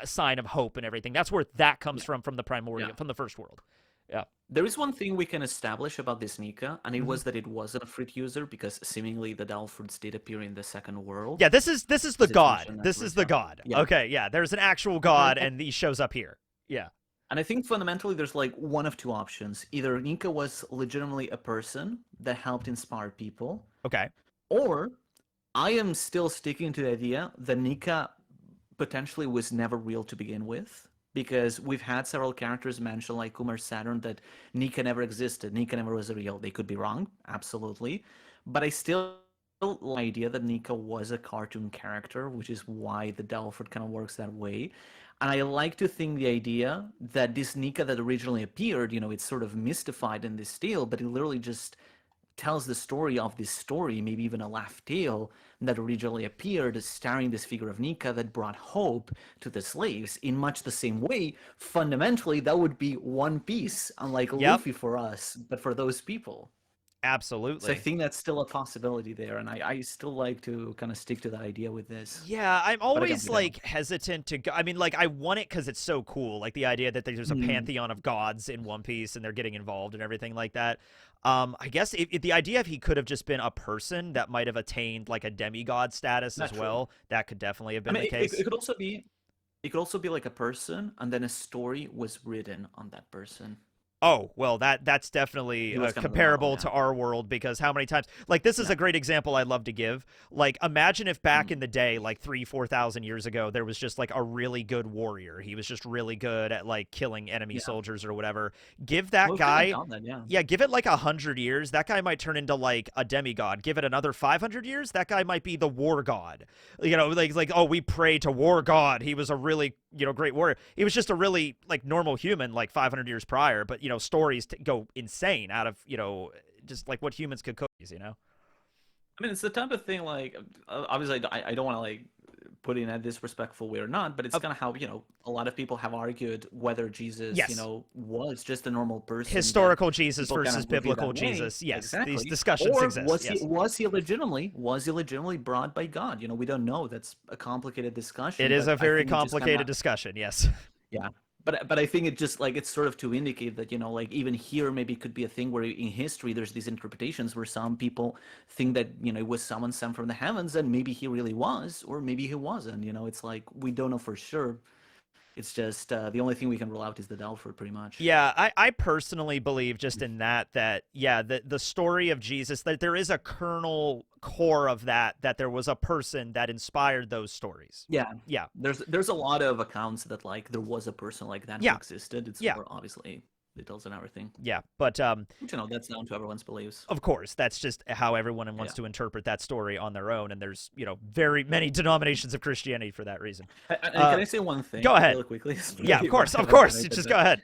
A: sign of hope and everything. That's where that comes
B: yeah,
A: from the primordial,
B: yeah.
A: from the First World. Yeah.
B: There is one thing we can establish about this Nika, and it
A: Hmm.
B: was that it wasn't a fruit user because seemingly the Dalfords did appear in the second world,
A: Yeah, this is the
B: as it's
A: god.
B: mentioned
A: This is the
B: afterwards.
A: god.
B: Yeah,
A: Okay, yeah. There's an actual
B: and
A: god
B: I,
A: and he shows up here. Yeah.
B: and I think fundamentally there's like one of two options. Either Nika was legitimately a person that helped inspire people,
A: Okay.
B: or I am still sticking to the idea that Nika potentially was never real to begin with. Because we've had several characters mention, like Kumar Saturn, that Nika never existed. Nika never was real. They could be wrong, absolutely. But I still like the idea that Nika was a cartoon character, which is why the Delphord kind of works that way. And I like to think the idea that this Nika that originally appeared, it's sort of mystified in this tale, but it literally just tells the story of this story, maybe even a laugh tale that originally appeared, starring this figure of Nika that brought hope to the slaves in much the same way. Fundamentally, that would be One Piece, unlike
A: Yep.
B: Luffy for us, but for those people. So I
A: Absolutely.
B: think that's still a possibility there, and I still like to kind of stick to that idea with this.
A: Yeah, I'm
B: But again,
A: always
B: we don't know.
A: like hesitant to go. I mean, like I want it because it's so cool. Like the idea that there's a
B: Mm,
A: pantheon of gods in One Piece and they're getting involved and everything like that. I guess the idea if he could have just been a person that might have attained like a demigod status as
B: not true.
A: well, that could definitely have
B: I
A: been
B: mean,
A: the
B: it
A: case.
B: could also be like a person, and then a story was written on that person.
A: Oh, well, that's definitely
B: He was kind of the model,
A: comparable
B: yeah.
A: to our world because how many times like this is
B: Yeah,
A: a great example I'd love to give. Like imagine if back
B: mm,
A: in the day, like 3,000 to 4,000 years ago, there was just like a really good warrior. He was just really good at like killing enemy
B: yeah.
A: soldiers or whatever. Give that
B: Well, we've kind of
A: guy
B: done that, yeah.
A: yeah, give it like 100 years. That guy might turn into like a demigod. Give it another 500 years. That guy might be the war god. Like oh, we pray to war god. He was a really great warrior. He was just a really like normal human like 500 years prior. But stories go insane out of just like what humans could cook.
B: I mean, it's the type of thing like obviously I don't want to like put in a disrespectful way or not, but it's kind of how, a lot of people have argued whether Jesus,
A: Yes.
B: was just a normal person.
A: Historical Jesus
B: people kind
A: versus
B: of review that
A: biblical
B: way.
A: Jesus. Yes,
B: Exactly.
A: these discussions
B: Or
A: exist. Yes.
B: was he legitimately brought by God? We don't know. That's a complicated discussion.
A: It is
B: but
A: a
B: I
A: very
B: think it just
A: complicated
B: kinda,
A: discussion. Yes.
B: yeah. But I think it just like it's sort of to indicate that like even here maybe it could be a thing where in history there's these interpretations where some people think that it was someone sent from the heavens and maybe he really was or maybe he wasn't. It's like we don't know for sure. It's just the only thing we can rule out is the Delphi, pretty much.
A: Yeah, I personally believe just in that yeah, the story of Jesus, that there is a kernel core of that there was a person that inspired those stories.
B: Yeah.
A: Yeah.
B: There's a lot of accounts that like there was a person like that who existed. It's more obviously details and everything.
A: Yeah, but
B: which, that's down to everyone's beliefs.
A: Of course, that's just how everyone wants to interpret that story on their own, and there's very many denominations of Christianity for that reason.
B: Can I say one thing?
A: Go ahead.
B: Really quickly.
A: Yeah, of course. Just go ahead.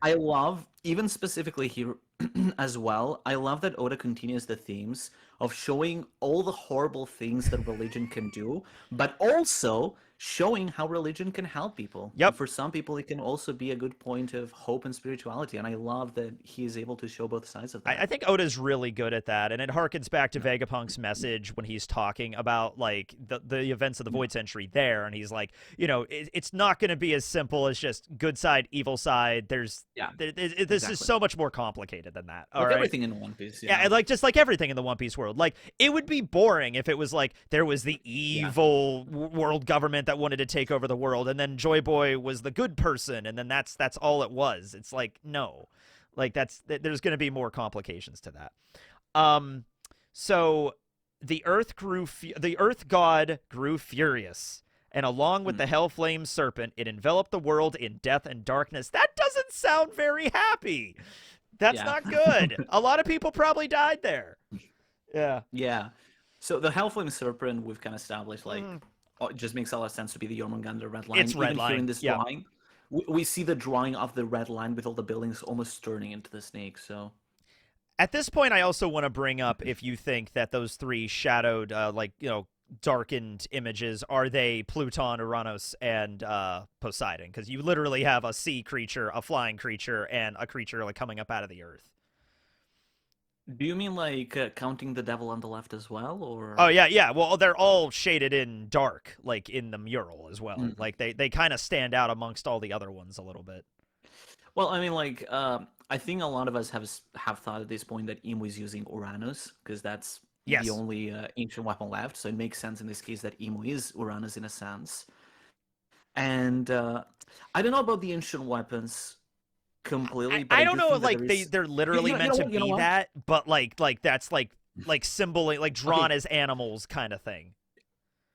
B: I love, even specifically here as well, I love that Oda continues the themes of showing all the horrible things that religion can do, but also showing how religion can help people.
A: Yep.
B: And for some people, it can also be a good point of hope and spirituality, and I love that he is able to show both sides of that.
A: I think Oda's really good at that, and it harkens back to Vegapunk's message when he's talking about like the events of the Void Century there, and he's like, it's not going to be as simple as just good side, evil side. This is so much more complicated than that.
B: Like everything in One Piece.
A: Yeah, just like everything in the One Piece world. Like, it would be boring if it was like there was the evil world government that wanted to take over the world, and then Joy Boy was the good person, and then that's all it was. It's like, no. Like, there's going to be more complications to that. So the Earth God grew furious, and along with the Hellflame Serpent, it enveloped the world in death and darkness. That doesn't sound very happy. That's not good. A lot of people probably died there. Yeah.
B: Yeah. So the Hellflame Serpent, we've kind of established, like, it just makes a lot of sense to be the Jormungandr red line.
A: It's red line.
B: Here in this drawing, we see the drawing of the red line with all the buildings almost turning into the snake. So
A: at this point, I also want to bring up if you think that those three shadowed, darkened images, are they Pluton, Uranus, and Poseidon? Because you literally have a sea creature, a flying creature, and a creature like coming up out of the earth.
B: Do you mean like counting the devil on the left as well, or?
A: Oh yeah. Well, they're all shaded in dark, like in the mural as well. Like they kind of stand out amongst all the other ones a little bit.
B: Well, I mean, like I think a lot of us have thought at this point that Imo is using Uranus because that's the only ancient weapon left. So it makes sense in this case that Imo is Uranus in a sense. And I don't know about the ancient weapons completely, but
A: I don't know, like they're literally meant to be that, but like that's like symbol, like drawn as animals kind of thing.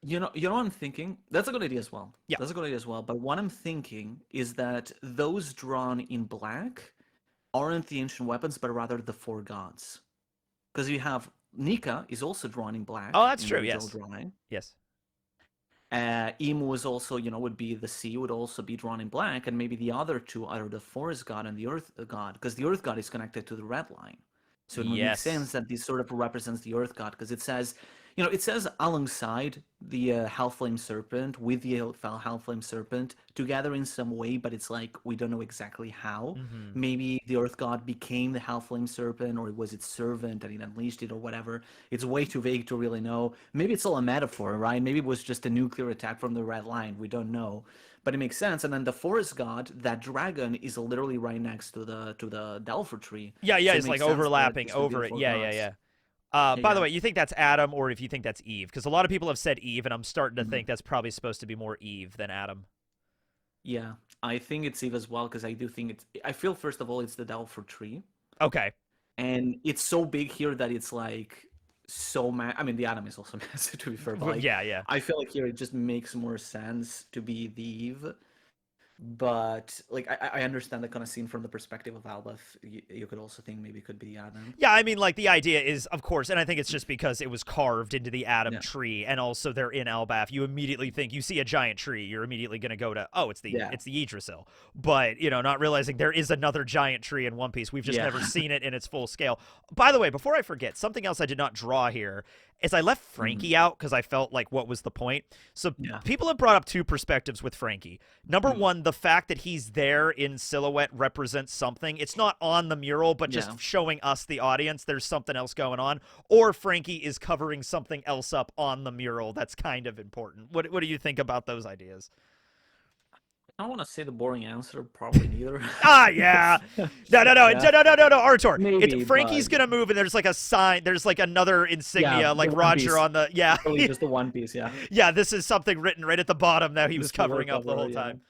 B: You know what I'm thinking? That's a good idea as well.
A: Yeah,
B: that's a good idea as well. But what I'm thinking is that those drawn in black aren't the ancient weapons, but rather the four gods. Because you have Nika is also drawn in black.
A: Oh, that's true. Yes.
B: Drawing.
A: Yes.
B: Imu is also, would be the sea, would also be drawn in black, and maybe the other two are the forest god and the earth god, because the earth god is connected to the red line. So it would make sense that this sort of represents the earth god, because it says, it says alongside the Hellflame Serpent, with the Hellflame Serpent, together in some way, but it's like, we don't know exactly how. Maybe the earth god became the Hellflame Serpent, or it was its servant and it unleashed it, or whatever. It's way too vague to really know. Maybe it's all a metaphor, right? Maybe it was just a nuclear attack from the red line. We don't know. But it makes sense. And then the forest god, that dragon, is literally right next to the Delphi tree.
A: Yeah, so it's like overlapping over it. Yeah. By the way, you think that's Adam, or if you think that's Eve? Because a lot of people have said Eve, and I'm starting to think that's probably supposed to be more Eve than Adam.
B: Yeah, I think it's Eve as well, because I do think I feel, first of all, it's the Delphi tree.
A: Okay.
B: And it's so big here that it's like I mean, the Adam is also massive, to be fair. But like,
A: yeah.
B: I feel like here it just makes more sense to be the Eve. But like I understand that kind of scene from the perspective of Elbaph. You could also think maybe it could be Adam.
A: Yeah, I mean, like, the idea is, of course, and I think it's just because it was carved into the Adam tree, and also they're in Elbaph. You immediately think, you see a giant tree, you're immediately going to go to, it's the Yggdrasil. But, not realizing there is another giant tree in One Piece. We've just never seen it in its full scale. By the way, before I forget, something else I did not draw here, is I left Frankie out because I felt like what was the point. So
B: Yeah.
A: people have brought up two perspectives with Frankie. Number one, the fact that he's there in silhouette represents something. It's not on the mural, but just showing us, the audience, there's something else going on. Or Frankie is covering something else up on the mural that's kind of important. What do you think about those ideas?
B: I don't want to say the boring answer, probably neither.
A: Yeah. No, Artur.
B: Maybe,
A: Frankie's
B: but...
A: gonna move, and there's like a sign. There's like another insignia, like Roger on the. Yeah.
B: Really just the One Piece, yeah.
A: Yeah, this is something written right at the bottom that he was covering up the whole time.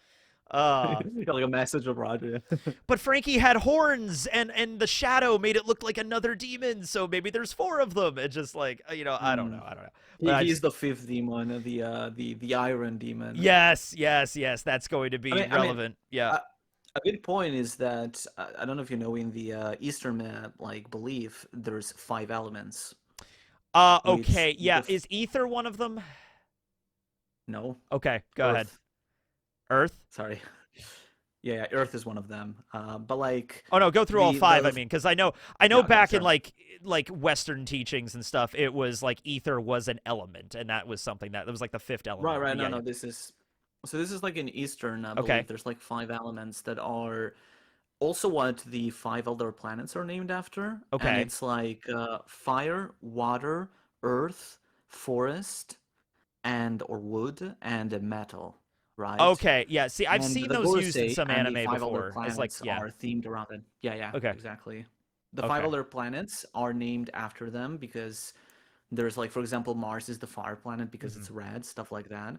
B: Like a message of Roger.
A: But Frankie had horns, and the shadow made it look like another demon. So maybe there's 4 of them. It's just like, I don't know. But
B: he's the 5th demon, the Iron Demon.
A: Yes. That's going to be relevant. Yeah.
B: A good point is that I don't know if you know, in the Eastern belief, there's 5 elements.
A: Okay. Yeah. Is ether one of them?
B: No.
A: Okay. Go ahead. Earth?
B: Sorry. Yeah, Earth is one of them. But like...
A: Oh, no, go through all 5, I mean, because I know back in, like Western teachings and stuff, it was, like, ether was an element, and that was something that was, like, the 5th element.
B: Right, no, this is... So this is, like, in Eastern belief, there's, like, 5 elements that are also what the 5 elder planets are named after.
A: Okay.
B: And it's, like, fire, water, earth, forest, or wood, and metal. Right.
A: Okay. Yeah. See, I've seen those used in some anime before.
B: It's like, are themed around it. Yeah. Okay. Exactly. The 5 other planets are named after them because there's, like, for example, Mars is the fire planet because it's red, stuff like that.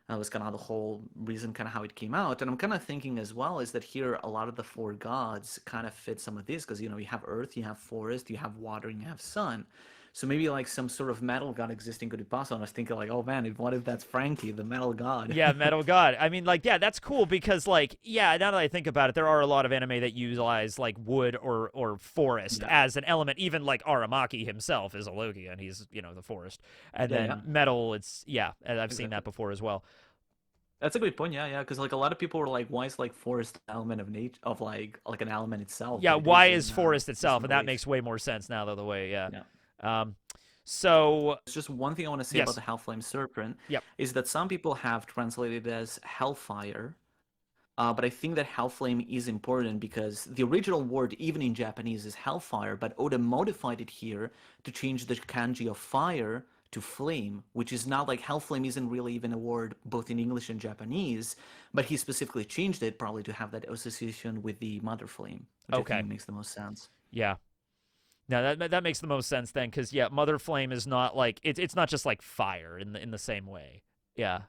B: That was kind of the whole reason, kind of how it came out. And I'm kind of thinking as well is that here a lot of the 4 gods kind of fit some of this because, you have earth, you have forest, you have water, and you have sun. So maybe like some sort of metal god existing could be possible. And I was thinking like, oh man, what if that's Frankie, the metal god?
A: Yeah, metal god. I mean, like, yeah, that's cool because, like, yeah, now that I think about it, there are a lot of anime that utilize like wood or forest as an element. Even like Aramaki himself is a Loki, and he's the forest. And then metal, it's and I've seen that before as well.
B: That's a good point, yeah, because like a lot of people were like, why is like forest an element of nature, of like an element itself?
A: Yeah, why is forest itself? And that makes way more sense now, though, the way, so
B: it's just one thing I want to say about the Hellflame Serpent is that some people have translated it as Hellfire, but I think that Hellflame is important because the original word, even in Japanese, is Hellfire, but Oda modified it here to change the kanji of fire to flame, which is not like Hellflame isn't really even a word both in English and Japanese, but he specifically changed it probably to have that association with the Mother Flame, which I think makes the most sense.
A: Yeah. Now that makes the most sense then, because Mother Flame is not like it's not just like fire in the same way. Yeah.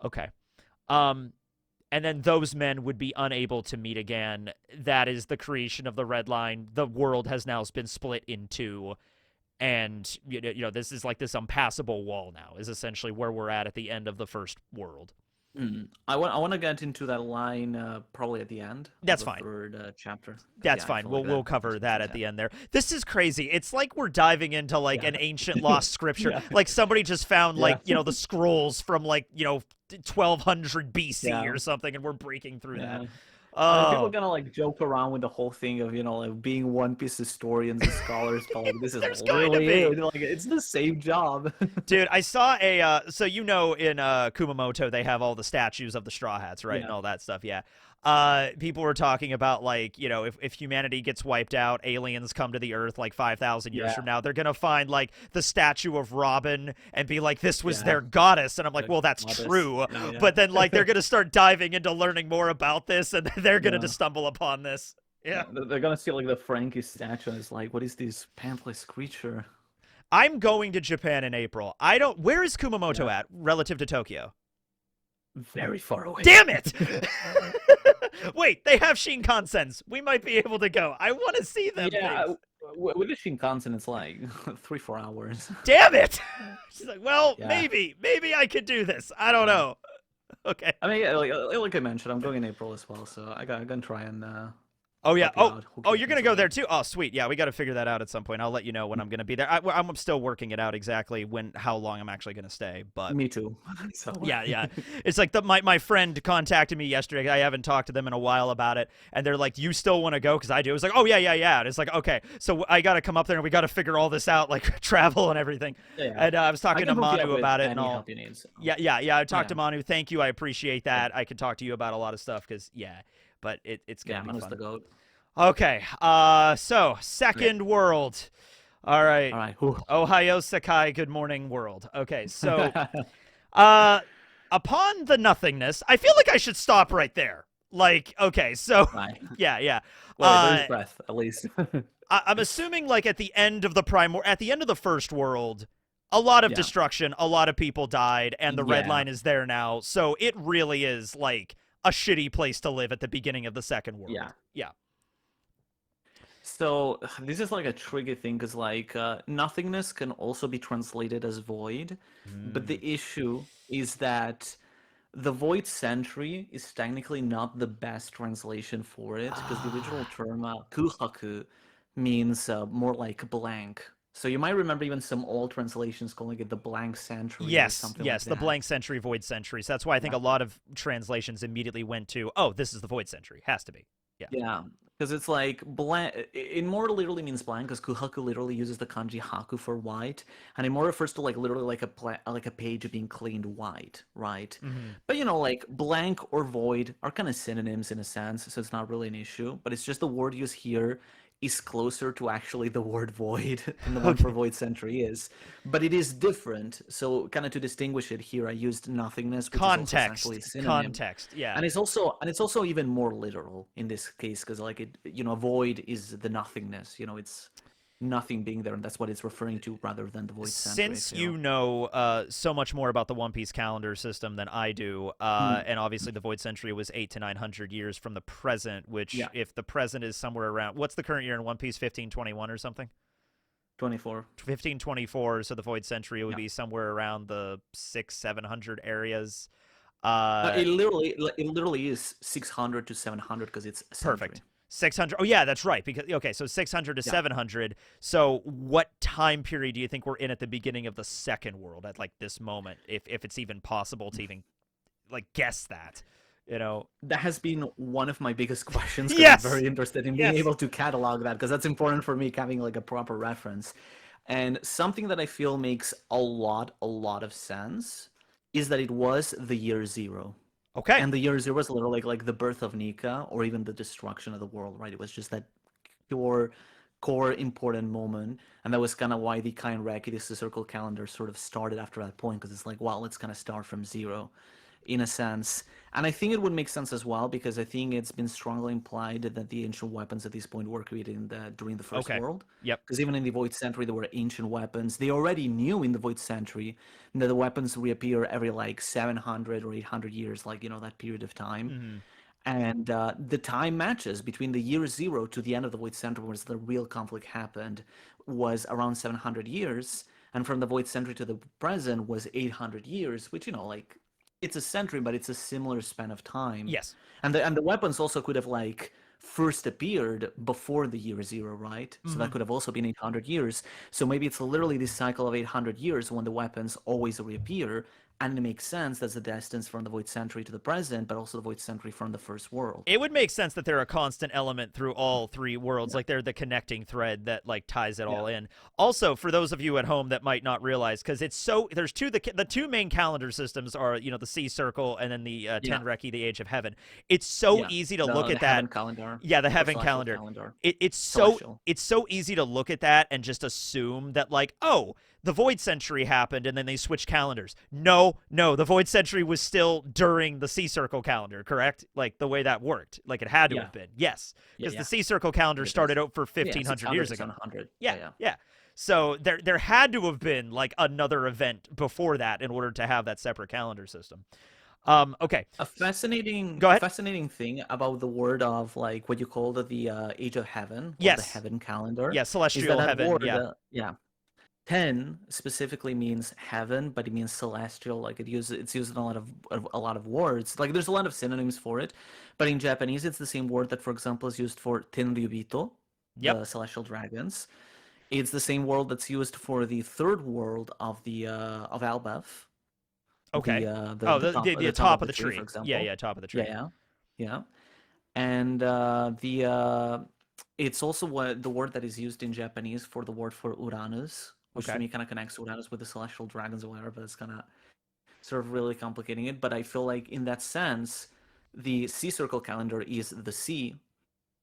A: Okay. And then those men would be unable to meet again. That is the creation of the Red Line. The world has now been split in 2, and this is like this impassable wall now. Is essentially where we're at the end of the first world.
B: I want to get into that line probably at the end.
A: That's
B: of the
A: fine.
B: Third chapter.
A: That's fine. We'll cover that at the end there. This is crazy. It's like we're diving into like an ancient lost scripture. Like somebody just found like the scrolls from like 1200 BC or something, and we're breaking through that.
B: People are gonna like joke around with the whole thing of like being One Piece historians and scholars, but like this is really like it's the same job.
A: Dude, I saw a so in Kumamoto they have all the statues of the Straw Hats, right, and all that stuff. People were talking about like if humanity gets wiped out, aliens come to the Earth like 5,000 years from now, they're gonna find like the statue of Robin and be like, this was their goddess, and I'm like, well, that's true, but then like they're gonna start diving into learning more about this, and they're gonna just stumble upon this.
B: They're gonna see like the Frankie statue, and it's like, what is this panthless creature?
A: I'm going to Japan in April. Where is Kumamoto at relative to Tokyo?
B: Very far away.
A: Damn it! Wait, they have Shinkansen. We might be able to go. I want to see them.
B: Yeah, with the Shinkansen, it's like 3-4 hours.
A: Damn it! She's like, well, maybe I could do this. I don't know. Okay.
B: I mean, like I mentioned, I'm going in April as well, so I gotta try and
A: Oh yeah.
B: help you out, hook
A: Oh,
B: you
A: you're
B: up in
A: gonna go
B: some
A: there
B: way.
A: too. Oh, sweet. Yeah, we got to figure that out at some point. I'll let you know when I'm gonna be there. I'm still working it out exactly how long I'm actually gonna stay. But
B: Me too. So
A: yeah. It's like my friend contacted me yesterday. I haven't talked to them in a while about it, and they're like, "You still want to go?" Because I do. It's like, "Oh yeah." And it's like, okay, so I got to come up there and we got to figure all this out, like travel and everything.
B: yeah,
A: And I was
B: I
A: talking
B: can
A: to
B: hook you up
A: Manu
B: with
A: about it and
B: any
A: all.
B: help you need. So.
A: Yeah. I talked
B: Yeah,
A: to Manu. Thank you. I appreciate
B: yeah,
A: that. I could talk to you about a lot of stuff because yeah, but it's gonna
B: yeah.
A: be
B: Manus the
A: fun.
B: goat.
A: Okay. So
B: Okay.
A: second world. All right.
B: All right. Whew.
A: Ohio Sakai. Good morning, world. Okay. So, uh, upon the nothingness, I feel like I should stop right there. Like, okay. So,
B: Right.
A: yeah.
B: Well, there's breath at least.
A: I'm assuming like at the end of at the end of the first world, a lot of
B: Yeah.
A: destruction, a lot of people died, and the red
B: Yeah.
A: line is there now. So it really is like a shitty place to live at the beginning of the second world.
B: Yeah.
A: Yeah.
B: So this is like a tricky thing because like nothingness can also be translated as void, but the
A: Mm.
B: issue is that the void century is technically not the best translation for it because the original
A: Ah.
B: term kuhaku means more like blank. So you might remember even some old translations calling it the blank century or something like
A: Yes, the
B: that.
A: blank century, void century. So that's why I think a lot of translations immediately went to, oh, this is the void century. Has to be. Yeah.
B: Yeah, because it's like blank. Immortal literally means blank, because kuhaku literally uses the kanji haku for white, and immortal refers to like literally like like a page being cleaned white, right?
A: Hmm.
B: But like blank or void are kind of synonyms in a sense, so it's not really an issue. But it's just the word used here is closer to actually the word void than the one for
A: Okay.
B: void century is. But it is different, so kind of to distinguish it here, I used nothingness, which is also essentially a synonym,
A: Context. Yeah.
B: and it's also even more literal in this case because like it void is the nothingness, it's nothing being there, and that's what it's referring to rather than the void century, I
A: Since you
B: feel.
A: know so much more about the One Piece calendar system than I do,
B: Mm,
A: and obviously the Void Century was 800 to 900 years from the present, which
B: yeah,
A: if the present is somewhere around, what's the current year in One Piece? 1521 or something?
B: 24.
A: 1524. So the Void Century would
B: Yeah.
A: be somewhere around the 600 700 areas.
B: It literally is 600 to 700 because it's a
A: Perfect.
B: century.
A: 600. Oh yeah, that's right. Because okay, so 600 to
B: Yeah.
A: 700. So what time period do you think we're in at the beginning of the second world at like this moment, if it's even possible to even like guess that, you know?
B: That has been one of my biggest questions because I'm
A: Yes.
B: very interested in being
A: Yes.
B: able to catalog that because that's important for me having like a proper reference. And something that I feel makes a lot of sense is that it was the year zero.
A: Okay.
B: And the year zero was literally like the birth of Nika or even the destruction of the world, right? It was just that pure core important moment. And that was kind of why the Kain Reki, this circle calendar, sort of started after that point, because it's like, well, let's kind of start from zero in a sense. And I think it would make sense as well because I think it's been strongly implied that the ancient weapons at this point were created during the First
A: Okay.
B: World.
A: Yep.
B: Because even in the Void Century, there were ancient weapons. They already knew in the Void Century that the weapons reappear every like 700 or 800 years, like, that period of time.
A: Hmm.
B: And the time matches between the year zero to the end of the Void Century, where the real conflict happened, was around 700 years. And from the Void Century to the present was 800 years, which, like, it's a century, but it's a similar span of time.
A: Yes.
B: And the weapons also could have like first appeared before the year zero, right? So that
A: Hmm.
B: could have also been 800 years. So maybe it's literally this cycle of 800 years when the weapons always reappear, and it makes sense that's the distance from the Void Century to the present, but also the Void Century from the First World.
A: It would make sense that they're a constant element through all three worlds.
B: Yeah,
A: Like they're the connecting thread that like ties it
B: yeah,
A: all in. Also, for those of you at home that might not realize, because it's so there's the two main calendar systems are the Sea Circle and then the
B: yeah,
A: Tenreki, the Age of Heaven. It's so
B: yeah.
A: easy to look
B: The
A: at that.
B: Heaven calendar
A: Yeah, the
B: or
A: Heaven
B: Celestial
A: calendar.
B: calendar,
A: It's so
B: Celestial.
A: it's so easy to look at that and just assume that like, oh, the Void Century happened and then they switched calendars. No, the Void Century was still during the Sea Circle calendar, correct? Like the way that worked. Like it had to
B: Yeah,
A: have been. Yes.
B: yeah,
A: Because the
B: yeah.
A: Sea Circle calendar
B: It is.
A: started out for
B: Yeah,
A: 1500
B: 600
A: years
B: to
A: ago.
B: 700.
A: Yeah,
B: Yeah, yeah.
A: yeah. So there had to have been like another event before that in order to have that separate calendar system. Okay.
B: A fascinating,
A: Go
B: a
A: ahead.
B: fascinating thing about the word of like what you call the Age of Heaven or the
A: Yes.
B: Heaven calendar
A: Yeah,
B: is that
A: celestial
B: that
A: heaven.
B: word,
A: Yeah.
B: yeah, Ten specifically means heaven, but it means celestial. Like it's used in a lot of words. Like there's a lot of synonyms for it, but in Japanese it's the same word that, for example, is used for Tenryubito,
A: Yep.
B: the celestial dragons. It's the same word that's used for the third world of the of Elbaph,
A: Okay. Oh,
B: the top
A: the
B: the top
A: top
B: of
A: of
B: the
A: the
B: tree, for
A: tree. Yeah,
B: example.
A: yeah, top of the
B: Yeah,
A: tree.
B: yeah, yeah. And the it's also what the word that is used in Japanese for the word for Uranus, which to
A: Okay.
B: me kind of connects Uranus with the celestial dragons or whatever, but it's kind of sort of really complicating it. But I feel like in that sense, the sea circle calendar is the sea,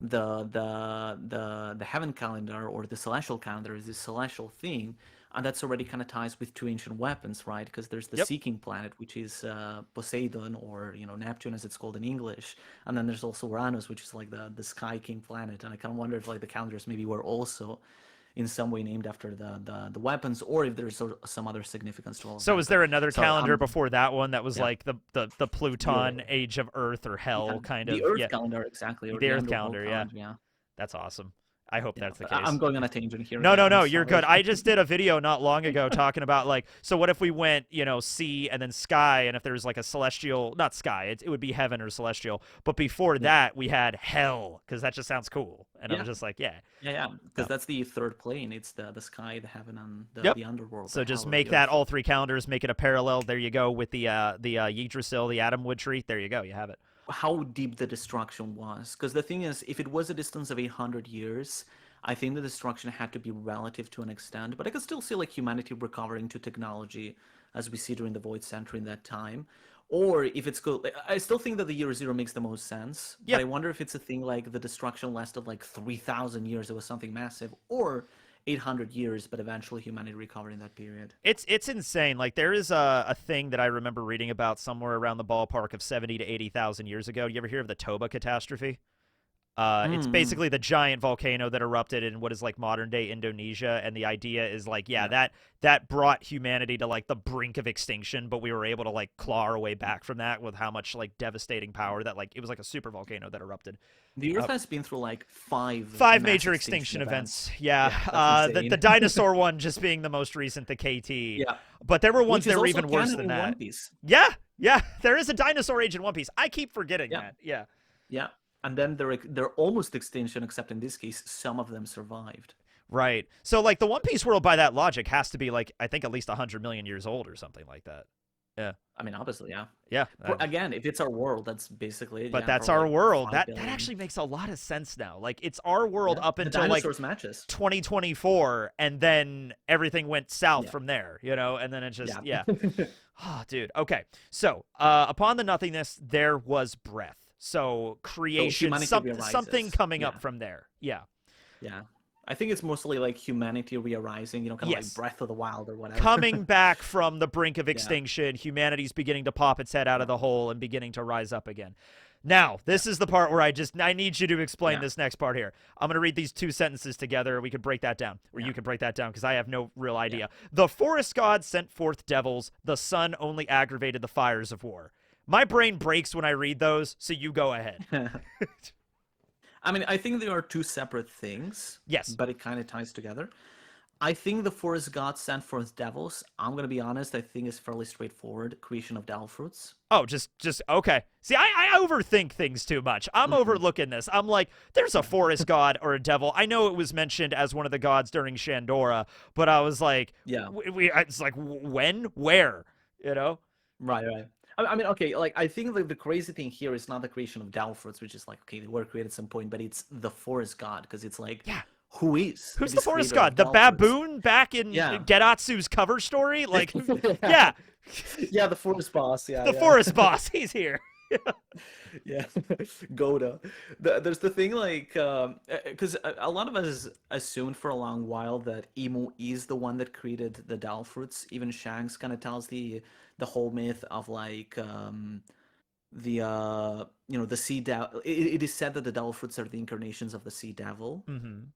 B: the heaven calendar or the celestial calendar is this celestial thing, and that's already kind of ties with two ancient weapons, right? Because there's the
A: Yep.
B: seeking planet, which is Poseidon, or Neptune as it's called in English, and then there's also Uranus, which is like the sky king planet. And I kind of wonder if like the calendars maybe were also in some way named after the weapons, or if there's some other significance to all of
A: So
B: that.
A: was
B: But
A: there another
B: sorry,
A: calendar
B: I'm
A: before that one that was
B: yeah,
A: like the
B: the
A: Pluton Age of Earth or
B: yeah
A: Hell kind
B: the
A: of?
B: Earth
A: Yeah,
B: calendar exactly, or
A: the
B: the
A: Earth
B: underworld
A: calendar. Yeah,
B: calendar. Yeah,
A: that's awesome. I hope
B: yeah.
A: that's the
B: But I'm
A: case.
B: going on a tangent here
A: No,
B: again.
A: no,
B: I'm
A: no, you're good.
B: sorry.
A: I just did a video not long ago talking about like, so what if we went, sea and then sky, and if there's like a celestial, not sky, it would be heaven or celestial. But before
B: Yeah,
A: that, we had hell, because that just sounds cool. And I
B: yeah,
A: was just like, yeah,
B: yeah. Because
A: no,
B: that's the third plane. It's the sky, the heaven, and
A: yep.
B: the underworld, the
A: So
B: hell
A: just
B: or
A: make
B: the
A: that
B: earth.
A: all three calendars, make it a parallel. There you go with the Yggdrasil, the Atomwood tree. There you go, you have it.
B: How deep the destruction was. Because the thing is, if it was a distance of 800 years, I think the destruction had to be relative to an extent. But I could still see like humanity recovering to technology as we see during the Void Century in that time. Or if it's good, I still think that the year zero makes the most sense. But
A: Yeah,
B: I wonder if it's a thing like the destruction lasted like 3,000 years, it was something massive, or 800 years, but eventually humanity recovered in that period.
A: it's insane. Like there is a thing that I remember reading about somewhere around the ballpark of 70 to 80,000 years ago. You ever hear of the Toba catastrophe? It's
B: Hmm.
A: basically the giant volcano that erupted in what is like modern day Indonesia, and the idea is like, yeah,
B: Yeah.
A: that brought humanity to like the brink of extinction, but we were able to like claw our way back from that with how much like devastating power that like it was like a super volcano that erupted.
B: The Earth
A: Uh,
B: has been through like five
A: Five
B: mass
A: major
B: extinction
A: extinction
B: events.
A: events. Yeah,
B: Yeah, that's
A: the
B: insane.
A: dinosaur one just being the most recent, the KT.
B: Yeah,
A: But there were ones
B: which
A: that
B: is
A: were
B: also
A: even worse
B: canon
A: than
B: in One
A: that.
B: Piece.
A: Yeah, yeah, there is a dinosaur age in One Piece. I keep forgetting
B: Yeah,
A: that. Yeah.
B: yeah. And then they're almost extinction, except in this case, some of them survived.
A: Right. So like the One Piece world by that logic has to be like I think at least 100 million years old or something like that. Yeah.
B: I mean, obviously, yeah.
A: Yeah.
B: Again, if it's our world, that's basically it.
A: But
B: Yeah,
A: that's
B: probably
A: our
B: like
A: world.
B: 5
A: That
B: billion.
A: actually makes a lot of sense now. Like it's our world
B: Yeah,
A: up
B: the
A: until like
B: dinosaurs matches.
A: 2024 and then everything went south
B: Yeah,
A: from there, and then it just
B: yeah.
A: yeah. Oh, dude. Okay. So, upon the nothingness there was breath. So,
B: So
A: creation
B: humanity
A: something
B: rearises.
A: coming
B: Yeah,
A: up from there. Yeah.
B: yeah. I think it's mostly like humanity rearising, kind of like
A: Yes.
B: Breath of the Wild or whatever.
A: Coming back from the brink of
B: Yeah,
A: extinction, humanity's beginning to pop its head out of
B: yeah,
A: the hole and beginning to rise up again. Now,
B: yeah,
A: this is the part where I need you to explain
B: yeah,
A: this next part here. I'm going to read these two sentences together. We could break that down, or
B: yeah,
A: you could break that down because I have no real
B: yeah.
A: idea. The forest god sent forth devils. The sun only aggravated the fires of war. My brain breaks when I read those, so you go ahead.
B: I mean, I think they are two separate things,
A: Yes.
B: but it kind of ties together. I think the forest gods sent forth devils. I'm gonna be honest. I think it's fairly straightforward. Creation of devil fruits.
A: Oh, just okay. See, I overthink things too much. I'm
B: Hmm.
A: overlooking this. I'm like, there's a forest god or a devil. I know it was mentioned as one of the gods during Shandora, but I was like,
B: Yeah.
A: it's like when, where, you know?
B: Right. Right. I mean, okay. Like, I think like the crazy thing here is not the creation of devil fruits, which is like, okay, they were created at some point, but it's the forest god, because it's like,
A: Yeah.
B: who is
A: Who's the
B: this
A: forest
B: creator of
A: god? The
B: devil fruits?
A: baboon back in
B: Yeah.
A: Geratsu's cover story? Like,
B: Yeah.
A: yeah,
B: Yeah, the forest boss. Yeah,
A: the
B: yeah.
A: forest boss. He's here.
B: Yeah, Goda. There's the thing like, because a lot of us assumed for a long while that Emu is the one that created the Dal fruits. Even Shanks kind of tells the whole myth of like the the sea devil. It is said that the Dal fruits are the incarnations of the sea devil.
A: Mm-hmm.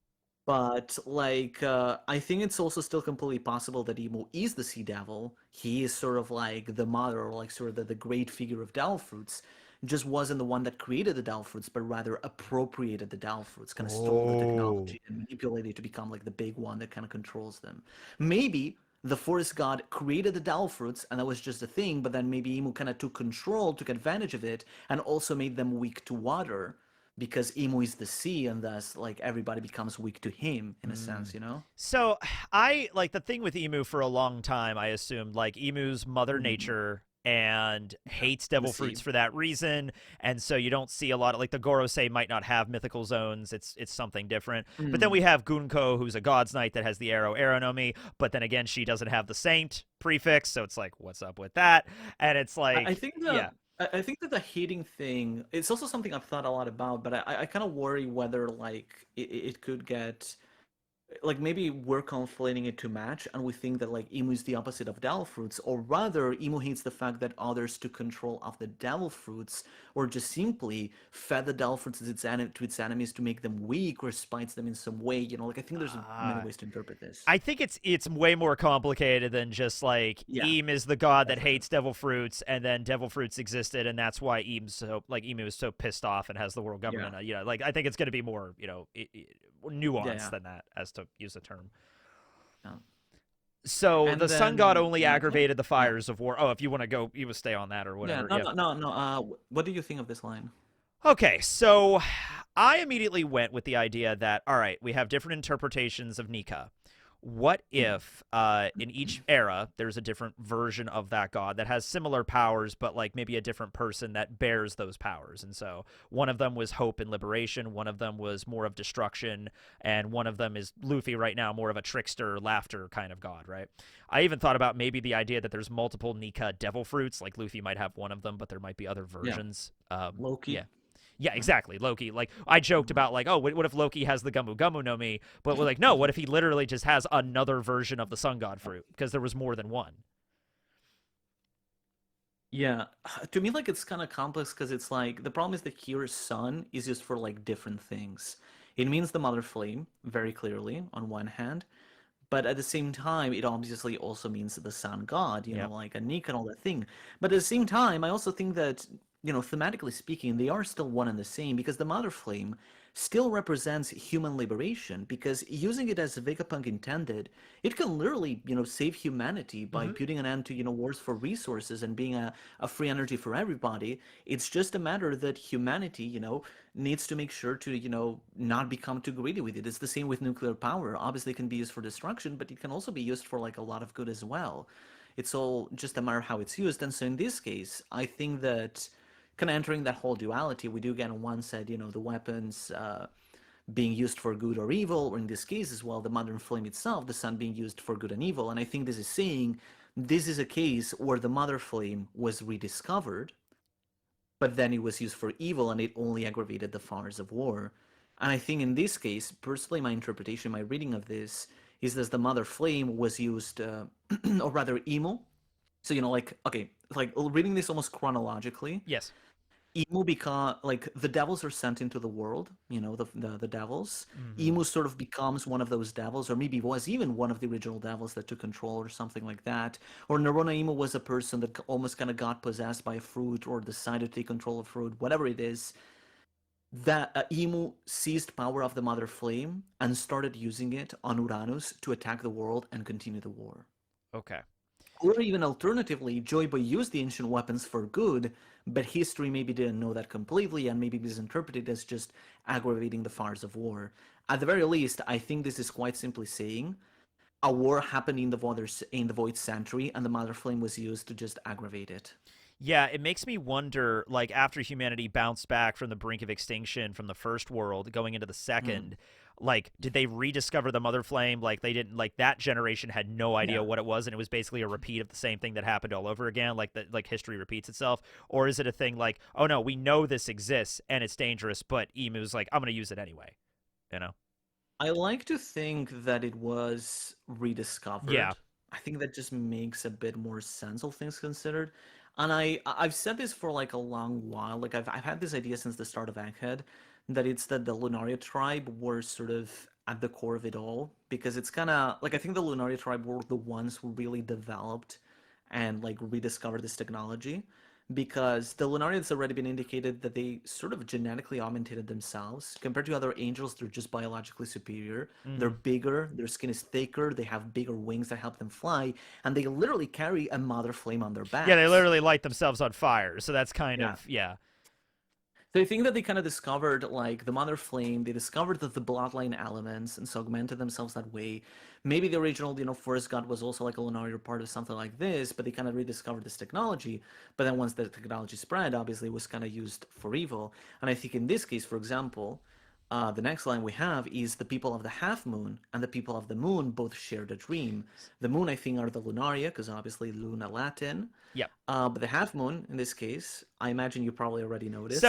B: But like, I think it's also still completely possible that Emo is the Sea Devil. He is sort of like the mother, or like sort of the great figure of Devil fruits. just wasn't the one that created the Devil fruits, but rather appropriated the Devil fruits, kind of stole the
A: Oh.
B: technology and manipulated it to become like the big one that kind of controls them. Maybe the forest god created the Devil fruits and that was just a thing, but then maybe Emu kind of took control, took advantage of it, and also made them weak to water because Emu is the sea, and thus like everybody becomes weak to him in a sense,
A: Mm.
B: you know?
A: So I like the thing with emu for a long time. I assumed like emu's mother
B: Mhm.
A: nature and
B: Yeah,
A: hates
B: the
A: devil
B: sea.
A: fruits for that reason, and so you don't see a lot of like the Gorosei might not have mythical zones. It's something different. But then we
B: Mm.
A: have Gunko, who's a god's knight that has the arrow Aronomi, but then again she doesn't have the saint prefix, so it's like what's up with that? And it's
B: I
A: like
B: think
A: yeah.
B: I think that the hating thing, it's also something I've thought a lot about, but I kind of worry whether like it could get like maybe we're conflating it to match and we think that like emu is the opposite of devil fruits, or rather emu hates the fact that others took control of the devil fruits or just simply fed the devil fruits to its enemies to make them weak or spites them in some way, you know, like I think there's many
A: Uh,
B: ways to interpret this.
A: I think it's way more complicated than just like
B: Yeah,
A: Eem is the god
B: that's
A: that
B: for sure.
A: hates devil fruits, and then devil fruits existed, and that's why Emu is so pissed off and has the world
B: Yeah,
A: government. Like I think it's going to be more
B: yeah,
A: nuanced
B: yeah,
A: than that, as to use the term.
B: yeah.
A: So the
B: And
A: sun god
B: then
A: only
B: yeah,
A: aggravated the
B: yeah,
A: fires of war. Oh, if you want to go, you would stay on that or
B: yeah.
A: whatever.
B: No,
A: Yeah.
B: no, no, no. What do you think of this line?
A: Okay, so I immediately went with the idea that all right, we have different interpretations of Nika. What
B: Hmm.
A: if in each era there's a different version of that god that has similar powers, but like maybe a different person that bears those powers? And so one of them was hope and liberation, one of them was more of destruction, and one of them is Luffy right now, more of a trickster, laughter kind of god, right? I even thought about maybe the idea that there's multiple Nika devil fruits, like Luffy might have one of them, but there might be other
B: Yeah,
A: versions. Yeah,
B: Loki.
A: yeah,
B: Yeah.
A: exactly. Loki. Like I joked
B: Mhm.
A: about, like, oh, what if Loki has the Gumu Gumu no Mi? But we're like, no. What if he literally just has another version of the Sun God fruit because there was more than one?
B: Yeah, to me, like it's kind of complex because it's like the problem is that here sun is used for like different things. It means the mother flame very clearly on one hand, but at the same time, it obviously also means the sun god, you know,
A: Yep.
B: like a Nick and all that thing. But at the same time, I also think that, you know, thematically speaking, they are still one and the same because the mother flame still represents human liberation because using it as Vegapunk intended, it can literally, you know, save humanity by
A: Mm-hmm.
B: putting an end to, you know, wars for resources and being a free energy for everybody. It's just a matter that humanity, you know, needs to make sure to, you know, not become too greedy with it. It's the same with nuclear power. Obviously, it can be used for destruction, but it can also be used for like a lot of good as well. It's all just a matter of how it's used. And so in this case, I think that kind of entering that whole duality, we do get on one side, you know, the weapons being used for good or evil, or in this case as well, the modern flame itself, the sun being used for good and evil. And I think this is saying this is a case where the mother flame was rediscovered, but then it was used for evil and it only aggravated the fires of war. And I think in this case, personally, my interpretation, my reading of this is that the mother flame was used, or rather, emo. So, you know, like, okay, like reading this almost chronologically,
A: Yes.
B: Emu become like the devils are sent into the world, you know, the devils.
A: Mm-hmm.
B: Emu sort of becomes one of those devils, or maybe was even one of the original devils that took control, or something like that. Or Narona Emu was a person that almost kind of got possessed by a fruit, or decided to take control of fruit, whatever it is. That Emu seized power of the Mother Flame and started using it on Uranus to attack the world and continue the war.
A: Okay.
B: Or even alternatively, Joy Boy used the ancient weapons for good, but history maybe didn't know that completely and maybe misinterpreted as just aggravating the fires of war. At the very least, I think this is quite simply saying a war happened in the Void Century and the Mother Flame was used to just aggravate it.
A: Yeah, it makes me wonder, like, after humanity bounced back from the brink of extinction from the first world going into the
B: Mm,
A: second, like, did they rediscover the mother flame? Like, they didn't, like, that generation had no idea
B: yeah.
A: what it was, and it was basically a repeat of the same thing that happened all over again, like, that, like, history repeats itself? Or is it a thing like, oh no, we know this exists and it's dangerous, but Emu's like, I'm going to use it anyway, you know?
B: I like to think that it was
A: Yeah.
B: rediscovered. I think that just makes a bit more sense of things considered. And I've said this for like a long while. Like I've had this idea since the start of Egghead that it's that the Lunaria tribe were sort of at the core of it all because it's kind of like I think the Lunaria tribe were the ones who really developed and like rediscovered this technology. because the Lunaria has already been indicated that they sort of genetically augmented themselves. Compared to other angels, they're just biologically superior. They're bigger, their skin is thicker, they have bigger wings that help them fly, and they literally carry a mother flame on their
A: Yeah, they
B: backs.
A: literally light themselves on fire. So that's kind
B: Yeah.
A: of, yeah.
B: So I think that they kind of discovered like the mother flame. They discovered that the bloodline elements, and so augmented themselves that way. Maybe the original, forest god was also like a lunar part of something like this, but they kind of rediscovered this technology. But then once the technology spread, obviously it was kind of used for evil. And I think in this case, for example, the next line we have is the people of the half moon and the people of the moon both shared a dream. The moon, I think, are the lunaria, because obviously Luna Latin.
A: Yep.
B: But the half moon, in this case, I imagine you probably already
A: So
B: noticed.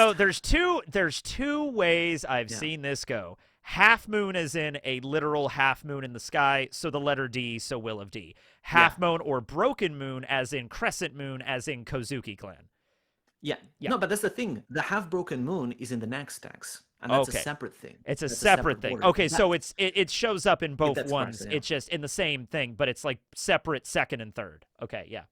A: there's two ways I've
B: Yeah.
A: seen this go. Half moon is in a literal half moon in the sky, so the letter D, so will of D. Half moon or broken moon as in crescent moon as in Kozuki clan.
B: Yeah.
A: Yeah.
B: No, but that's the thing. The half broken moon is in the next text, and that's a
A: Okay.
B: separate thing.
A: It's a
B: That's
A: separate thing.
B: word.
A: Okay, so it shows up in both
B: that's
A: ones.
B: correct, yeah.
A: It's just in the same thing, but it's like separate second and third. Okay, yeah.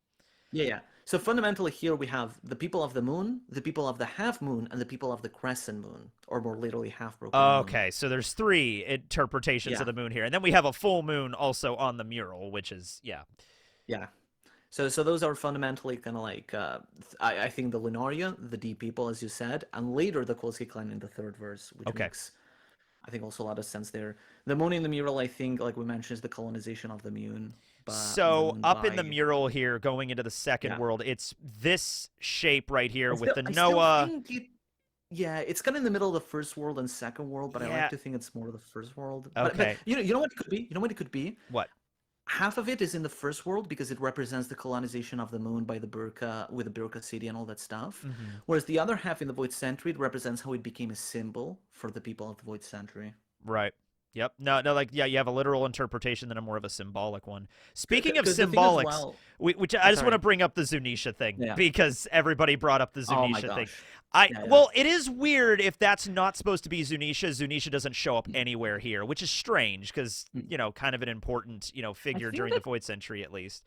B: Yeah. So fundamentally, here we have the people of the moon, the people of the half moon, and the people of the crescent moon, or more literally half broken moon.
A: Okay, so there's three interpretations
B: Yeah.
A: of the moon here, and then we have a full moon also on the mural, which is
B: Yeah. So those are fundamentally kind of like I think the Lunaria, the D people, as you said, and later the Kolsky clan in the third verse, which
A: Okay.
B: makes I think also a lot of sense there. The moon in the mural, I think, like we mentioned, is the colonization of the moon.
A: So up in the mural here, going into the second
B: Yeah.
A: world, it's this shape right here
B: I
A: with
B: still-
A: the
B: I still
A: Noah.
B: think yeah, it's kind of in the middle of the first world and second world, but I
A: Yeah.
B: like to think it's more the first world.
A: Okay.
B: But you know what it could be? You know what it could be?
A: What?
B: Half of it is in the first world because it represents the colonization of the moon by the Burka with the Burka city and all that stuff. Whereas the other half in the Void Century, it represents how it became a symbol for the people of the Void Century.
A: Right. Yep. No, like, yeah, you have a literal interpretation and a more of a symbolic one. Speaking of
B: 'Cause the thing
A: symbolics,
B: as well-
A: which I just want to
B: sorry.
A: bring up the Zunisha thing
B: Yeah.
A: because everybody brought up the
B: Oh my
A: Zunisha thing.
B: gosh. Yeah.
A: Well, it is weird if that's not supposed to be Zunisha. Zunisha doesn't show up anywhere here, which is strange because, kind of an important, figure
B: think
A: during the Void Century at least.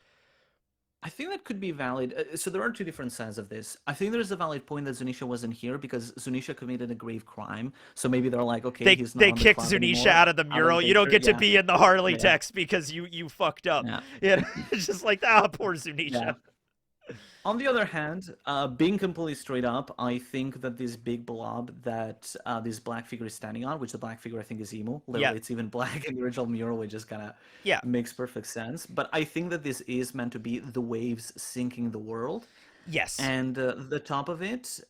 B: I think that could be valid. So there are two different sides of this. I think there's a valid point that Zunisha wasn't here because Zunisha committed a grave crime. So maybe they're like, okay, he's not
A: They
B: on the
A: kicked
B: cloud
A: Zunisha
B: anymore.
A: out of the mural. You don't get to be in the Harley
B: Yeah.
A: text because you fucked up.
B: Yeah.
A: It's just like, poor Zunisha.
B: Yeah. On the other hand, being completely straight up, I think that this big blob that this black figure is standing on, which the black figure I think is Emu. Literally, it's even black in the original mural, which just kind of makes perfect sense. But I think that this is meant to be the waves sinking the world.
A: Yes.
B: And the top of it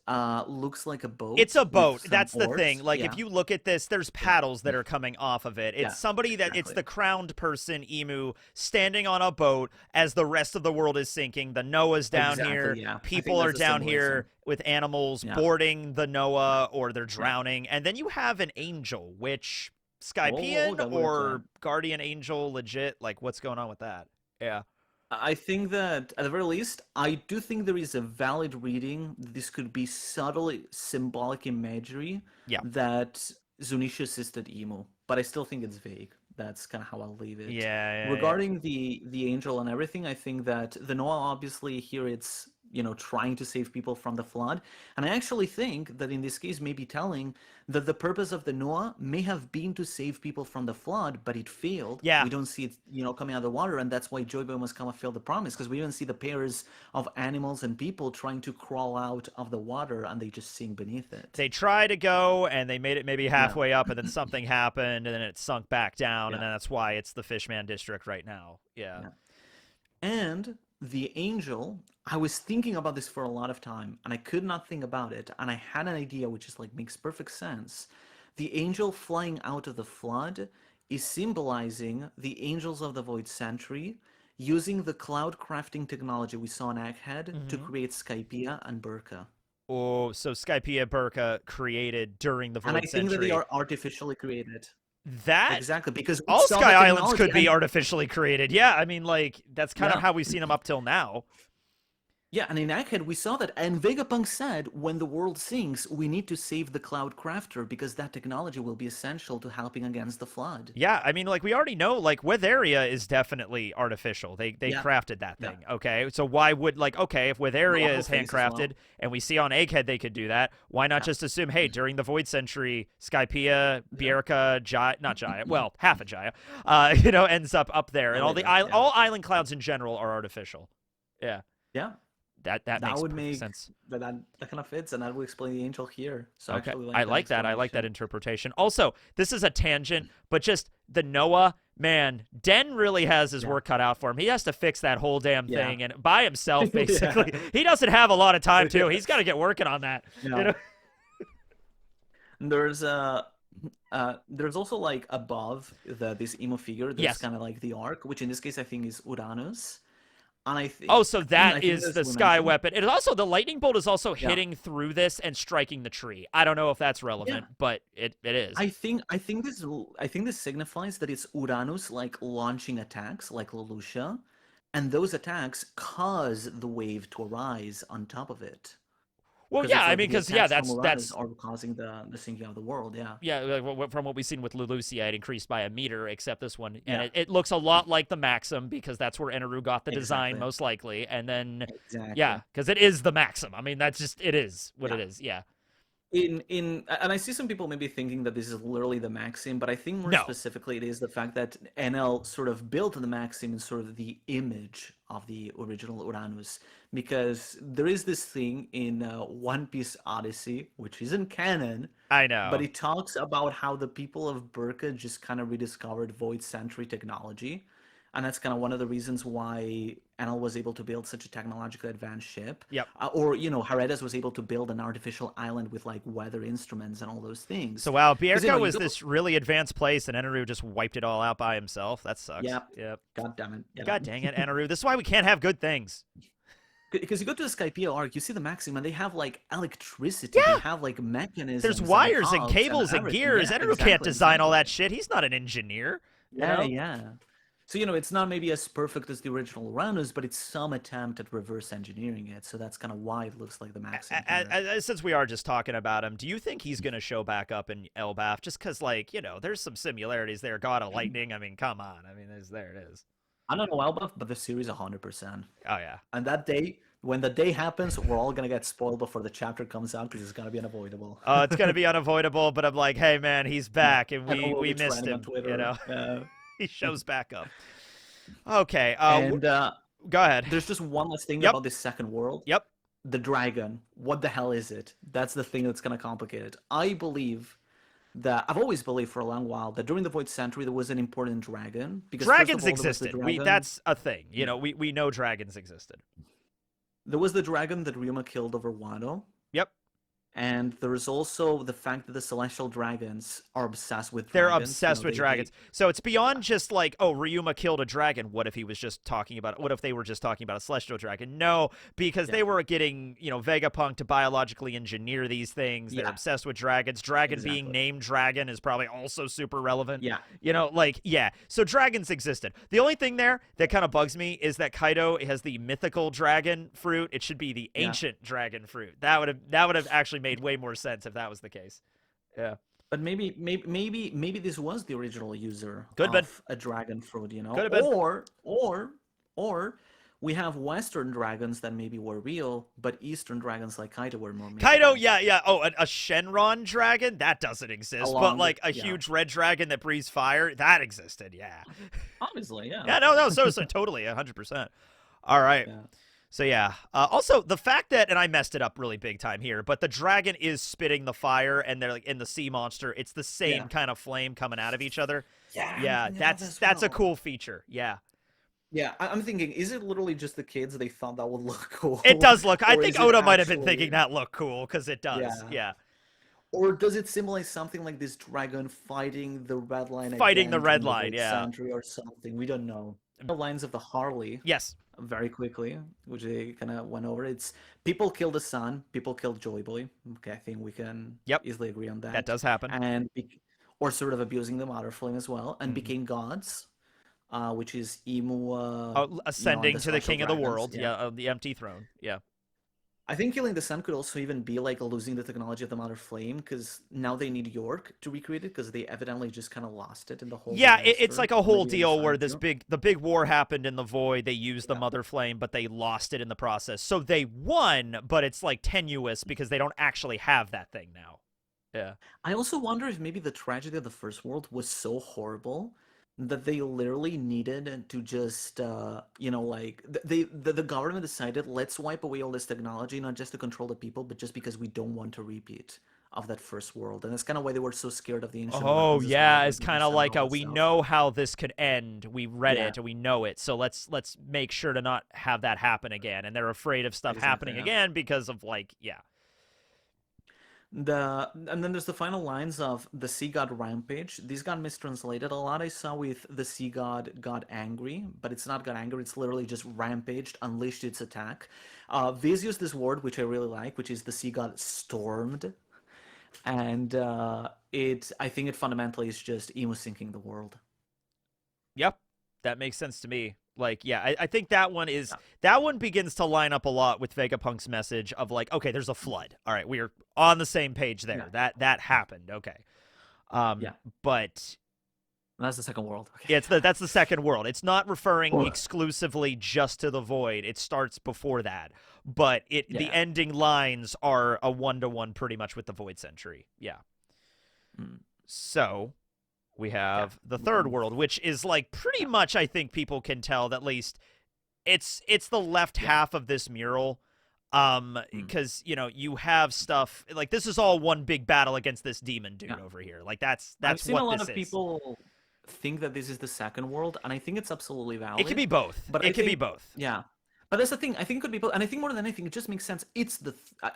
B: looks like a boat.
A: It's a boat.
B: with some
A: That's the
B: oars.
A: thing. Like,
B: Yeah.
A: if you look at this, there's paddles that are coming off of it. It's
B: Yeah,
A: somebody that it's
B: exactly.
A: the crowned person, Emu, standing on a boat as the rest of the world is sinking. The Noah's down
B: Exactly,
A: here.
B: yeah. I
A: People
B: think
A: are
B: that's a
A: down
B: symbolism.
A: here with animals
B: Yeah.
A: boarding the Noah or they're drowning. And then you have an angel, which Skypian
B: God, what is
A: or
B: that?
A: guardian angel legit? Like, what's going on with that? Yeah.
B: I think that, at the very least, I do think there is a valid reading. This could be subtly symbolic imagery that Zunisha assisted Emu, but I still think it's vague. That's kind of how I'll leave it.
A: Yeah.
B: Regarding the angel and everything, I think that the Noah, obviously, here it's trying to save people from the flood, and I actually think that in this case, maybe telling that the purpose of the Noah may have been to save people from the flood, but it failed.
A: Yeah.
B: We don't see it, coming out of the water, and that's why Joy Boy must come and failed the promise, because we even see the pairs of animals and people trying to crawl out of the water, and they just sink beneath it.
A: They try to go, and they made it maybe halfway up, and then something happened, and then it sunk back down, and then that's why it's the Fishman District right now. Yeah.
B: And the angel, I was thinking about this for a lot of time, and I could not think about it, and I had an idea which is like makes perfect sense. The angel flying out of the flood is symbolizing the angels of the Void Century using the cloud crafting technology we saw in Egghead to create Skypia and Burka.
A: Oh, so Skypia Burka created during the Void
B: And I think that
A: Century.
B: they are artificially created.
A: That
B: Exactly, because
A: all
B: saw the
A: Sky Islands
B: technology
A: could be
B: and-
A: artificially created. Yeah, I mean, like, that's kind of how we've seen them up till now.
B: Yeah, and in Egghead we saw that, and Vegapunk said, when the world sinks, we need to save the Cloud Crafter because that technology will be essential to helping against the flood.
A: Yeah, I mean, like we already know, like Witheria is definitely artificial. They
B: Yeah,
A: crafted that
B: yeah.
A: thing. Okay, so why would like okay if Witheria
B: Normal
A: is
B: face as
A: handcrafted
B: well.
A: and we see on Egghead they could do that, why not
B: Yeah,
A: just assume hey during the Void Century Skypiea,
B: yeah.
A: Bjerka, not Jaya, well half a Jaya, ends up there and
B: I'll
A: all
B: leave it. Yeah,
A: all island clouds in general are artificial. Yeah,
B: yeah.
A: that
B: That
A: makes
B: would
A: perfect
B: make
A: sense.
B: that kind of fits, and that would explain the angel here. So I
A: Okay.
B: actually
A: I
B: like that
A: like that. I like that
B: explanation.
A: interpretation. Also, this is a tangent, but just the Noah, man, Den really has his
B: Yeah,
A: work cut out for him. He has to fix that whole damn
B: yeah,
A: thing and by himself
B: yeah,
A: basically. He doesn't have a lot of time too. He's got to get working on that. You
B: yeah.
A: know.
B: There's there's also like above this emo figure. There's
A: Yes.
B: kind of like the arc, which in this case I think is Uranus, and I think
A: Oh, so that
B: I think
A: is
B: as
A: the
B: we
A: sky
B: mentioned,
A: weapon. It is also the lightning bolt is also
B: yeah,
A: hitting through this and striking the tree. I don't know if that's
B: yeah.
A: relevant, but it is.
B: I think this signifies that it's Uranus like launching attacks like Lelouch, and those attacks cause the wave to arise on top of it.
A: Well,
B: Because
A: yeah,
B: it's
A: I
B: like
A: mean
B: the
A: cuz yeah,
B: attacks from Uranus
A: that's
B: are causing the sinking of the world. Yeah,
A: yeah, from what we've seen with Lelucia, it increased by a meter, except this one. And
B: yeah,
A: it looks a lot like the Maxim because that's where Eneru got the design,
B: exactly,
A: most likely. And then, yeah,
B: exactly.
A: because it is the Maxim. I mean, that's just, it is what
B: Yeah.
A: it is. Yeah.
B: In and I see some people maybe thinking that this is literally the Maxim, but I think more
A: No,
B: specifically it is the fact that NL sort of built the Maxim in sort of the image of the original Uranus, because there is this thing in One Piece Odyssey, which isn't canon,
A: I
B: but
A: know.
B: it talks about how the people of Burka just kind of rediscovered Void Sentry technology. And that's kind of one of the reasons why Enel was able to build such a technologically advanced ship.
A: Yep.
B: Or, Heredas was able to build an artificial island with like weather instruments and all those things.
A: So, wow,
B: Because,
A: Bjerka
B: you
A: was
B: go,
A: this really advanced place, and Eneru just wiped it all out by himself. That sucks.
B: yeah,
A: Yep.
B: god damn it. Yeah.
A: God dang it, Eneru. This is why we can't have good things.
B: Because you go to the Skypiea arc, you see the Maxim, and they have like electricity, they
A: Yeah.
B: have like
A: There's
B: mechanisms and
A: wires and
B: cogs and
A: cables and
B: everything.
A: gears.
B: Yeah,
A: Eneru can't
B: exactly,
A: design all
B: exactly.
A: that shit. He's not an engineer, you
B: Yeah,
A: know?
B: yeah. So, it's not maybe as perfect as the original Uranus, but it's some attempt at reverse engineering it. So that's kind of why it looks like the Maxim here.
A: Since we are just talking about him, do you think he's going to show back up in Elbaph? Just because, like, there's some similarities there. God of Lightning. I mean, come on. I mean, there it is.
B: I don't know Elbaph, but the series 100%.
A: Oh, yeah.
B: And that day, when the day happens, we're all gonna get spoiled before the chapter comes out because it's gonna be unavoidable.
A: It's going to be unavoidable, but I'm like, hey, man, he's back, and
B: Everyone will
A: we
B: be
A: missed
B: trending on
A: him,
B: Twitter.
A: He shows back up. Okay.
B: And
A: Go ahead.
B: there's just one last thing
A: Yep.
B: about this second world.
A: Yep.
B: The dragon. What the hell is it? That's the thing that's gonna complicate it. I believe that I've always believed for a long while that during the Void Century there was an important dragon, because first of
A: Dragons
B: all there was the
A: existed.
B: dragon.
A: That's a thing.
B: Yeah.
A: We know dragons existed.
B: There was the dragon that Ryuma killed over Wano.
A: Yep.
B: And there is also the fact that the celestial dragons are obsessed with
A: They're
B: dragons.
A: obsessed with dragons. So it's beyond just like, oh, Ryuma killed a dragon. What if he was just talking about? What if they were just talking about a celestial dragon? No, because they were getting Vegapunk to biologically engineer these things. They're obsessed with dragons. Dragon being named Dragon is probably also super relevant.
B: Yeah.
A: So dragons existed. The only thing there that kind of bugs me is that Kaido has the mythical dragon fruit. It should be the ancient dragon fruit. That would have actually made way more sense if that was the case. Yeah.
B: But maybe this was the original user
A: Could have
B: of a dragon fruit,
A: Could have been.
B: Or we have Western dragons that maybe were real, but Eastern dragons like Kaido were more
A: Kaido,
B: mythical.
A: yeah. Oh, a Shenron dragon? That doesn't exist. But like a
B: yeah.
A: huge red dragon that breathes fire, that existed, yeah.
B: Obviously, yeah.
A: Yeah, no, so totally, 100%. All right.
B: Yeah.
A: So yeah. Also, the fact that, and I messed it up really big time here, but the dragon is spitting the fire, and they're like in the sea monster. It's the same kind of flame coming out of each other. Yeah, that's a cool feature. Yeah.
B: Yeah, I'm thinking, is it literally just the kids they thought that would look cool?
A: It does look. I
B: Or
A: think
B: is it
A: Oda might have been
B: actually-
A: thinking that looked cool because it does. Yeah.
B: Or does it symbolize something like this dragon fighting the red line?
A: Fighting the
B: again
A: red
B: in
A: line,
B: Void
A: yeah.
B: Century or something. We don't know. The lines of the Harley.
A: Yes.
B: Very quickly, which they kind of went over. It's people killed the sun, people killed Joy Boy. Okay, I think we can easily agree on that.
A: That does happen.
B: And or sort of abusing the Mother Flame as well, and became gods. which is Emu, and
A: Ascending
B: the
A: to the
B: Celestial
A: king of the
B: Dragons.
A: world.
B: Yeah.
A: Yeah, the empty throne. Yeah.
B: I think Killing the Sun could also even be like losing the technology of the Mother Flame, because now they need York to recreate it, because they evidently just kind of lost it in the whole
A: Yeah, it's
B: disaster.
A: like a
B: Or
A: whole
B: maybe they
A: deal where
B: decided to.
A: the big war happened in the void. They used the
B: Yeah.
A: mother flame, but they lost it in the process. So they won, but it's like tenuous because they don't actually have that thing now. Yeah.
B: I also wonder if maybe the tragedy of the First World was so horrible that they literally needed to just, like the government decided, let's wipe away all this technology, not just to control the people, but just because we don't want to repeat of that First World, and that's kind of why they were so scared of the ancient
A: Oh
B: weapons as well,
A: yeah,
B: like
A: it's
B: the
A: kind of
B: Mesa and
A: like
B: all that
A: we
B: stuff.
A: know how this could end. We read
B: Yeah,
A: it and we know it. So let's make sure to not have that happen again. And they're afraid of stuff
B: exactly.
A: happening
B: Yeah.
A: again because of like yeah.
B: And then there's the final lines of the sea god rampage. These got mistranslated a lot. I saw with the sea god got angry, but it's not got angry. It's literally just rampaged, unleashed its attack. Viz used this word which I really like, which is the sea god stormed, and I think it fundamentally is just emo sinking the world.
A: Yep. That makes sense to me. Like, yeah, I think that one is
B: Yeah.
A: that one begins to line up a lot with Vegapunk's message of like, okay, there's a flood. All right, we're on the same page there.
B: Yeah.
A: That happened. Okay.
B: Yeah.
A: But
B: And that's the second world. Okay.
A: yeah, that's the second world. It's not referring
B: Oh.
A: exclusively just to the void. It starts before that. But the
B: Yeah.
A: ending lines are a 1-to-1 pretty much with the void century. Yeah.
B: Mm.
A: So we
B: Yeah.
A: have the third world, which is like pretty
B: Yeah.
A: much I think people can tell that at least it's the left
B: Yeah.
A: half of this mural.
B: Mm.
A: Because you have stuff like this is all one big battle against this demon dude
B: Yeah.
A: over here. Like that's
B: I've seen a
A: what
B: lot
A: this
B: of
A: is.
B: people think that this is the second world, and I think it's absolutely valid.
A: It can be both.
B: But
A: It
B: I
A: can be
B: think,
A: both.
B: yeah. But that's the thing. I think it could be both, and I think more than anything, it just makes sense. It's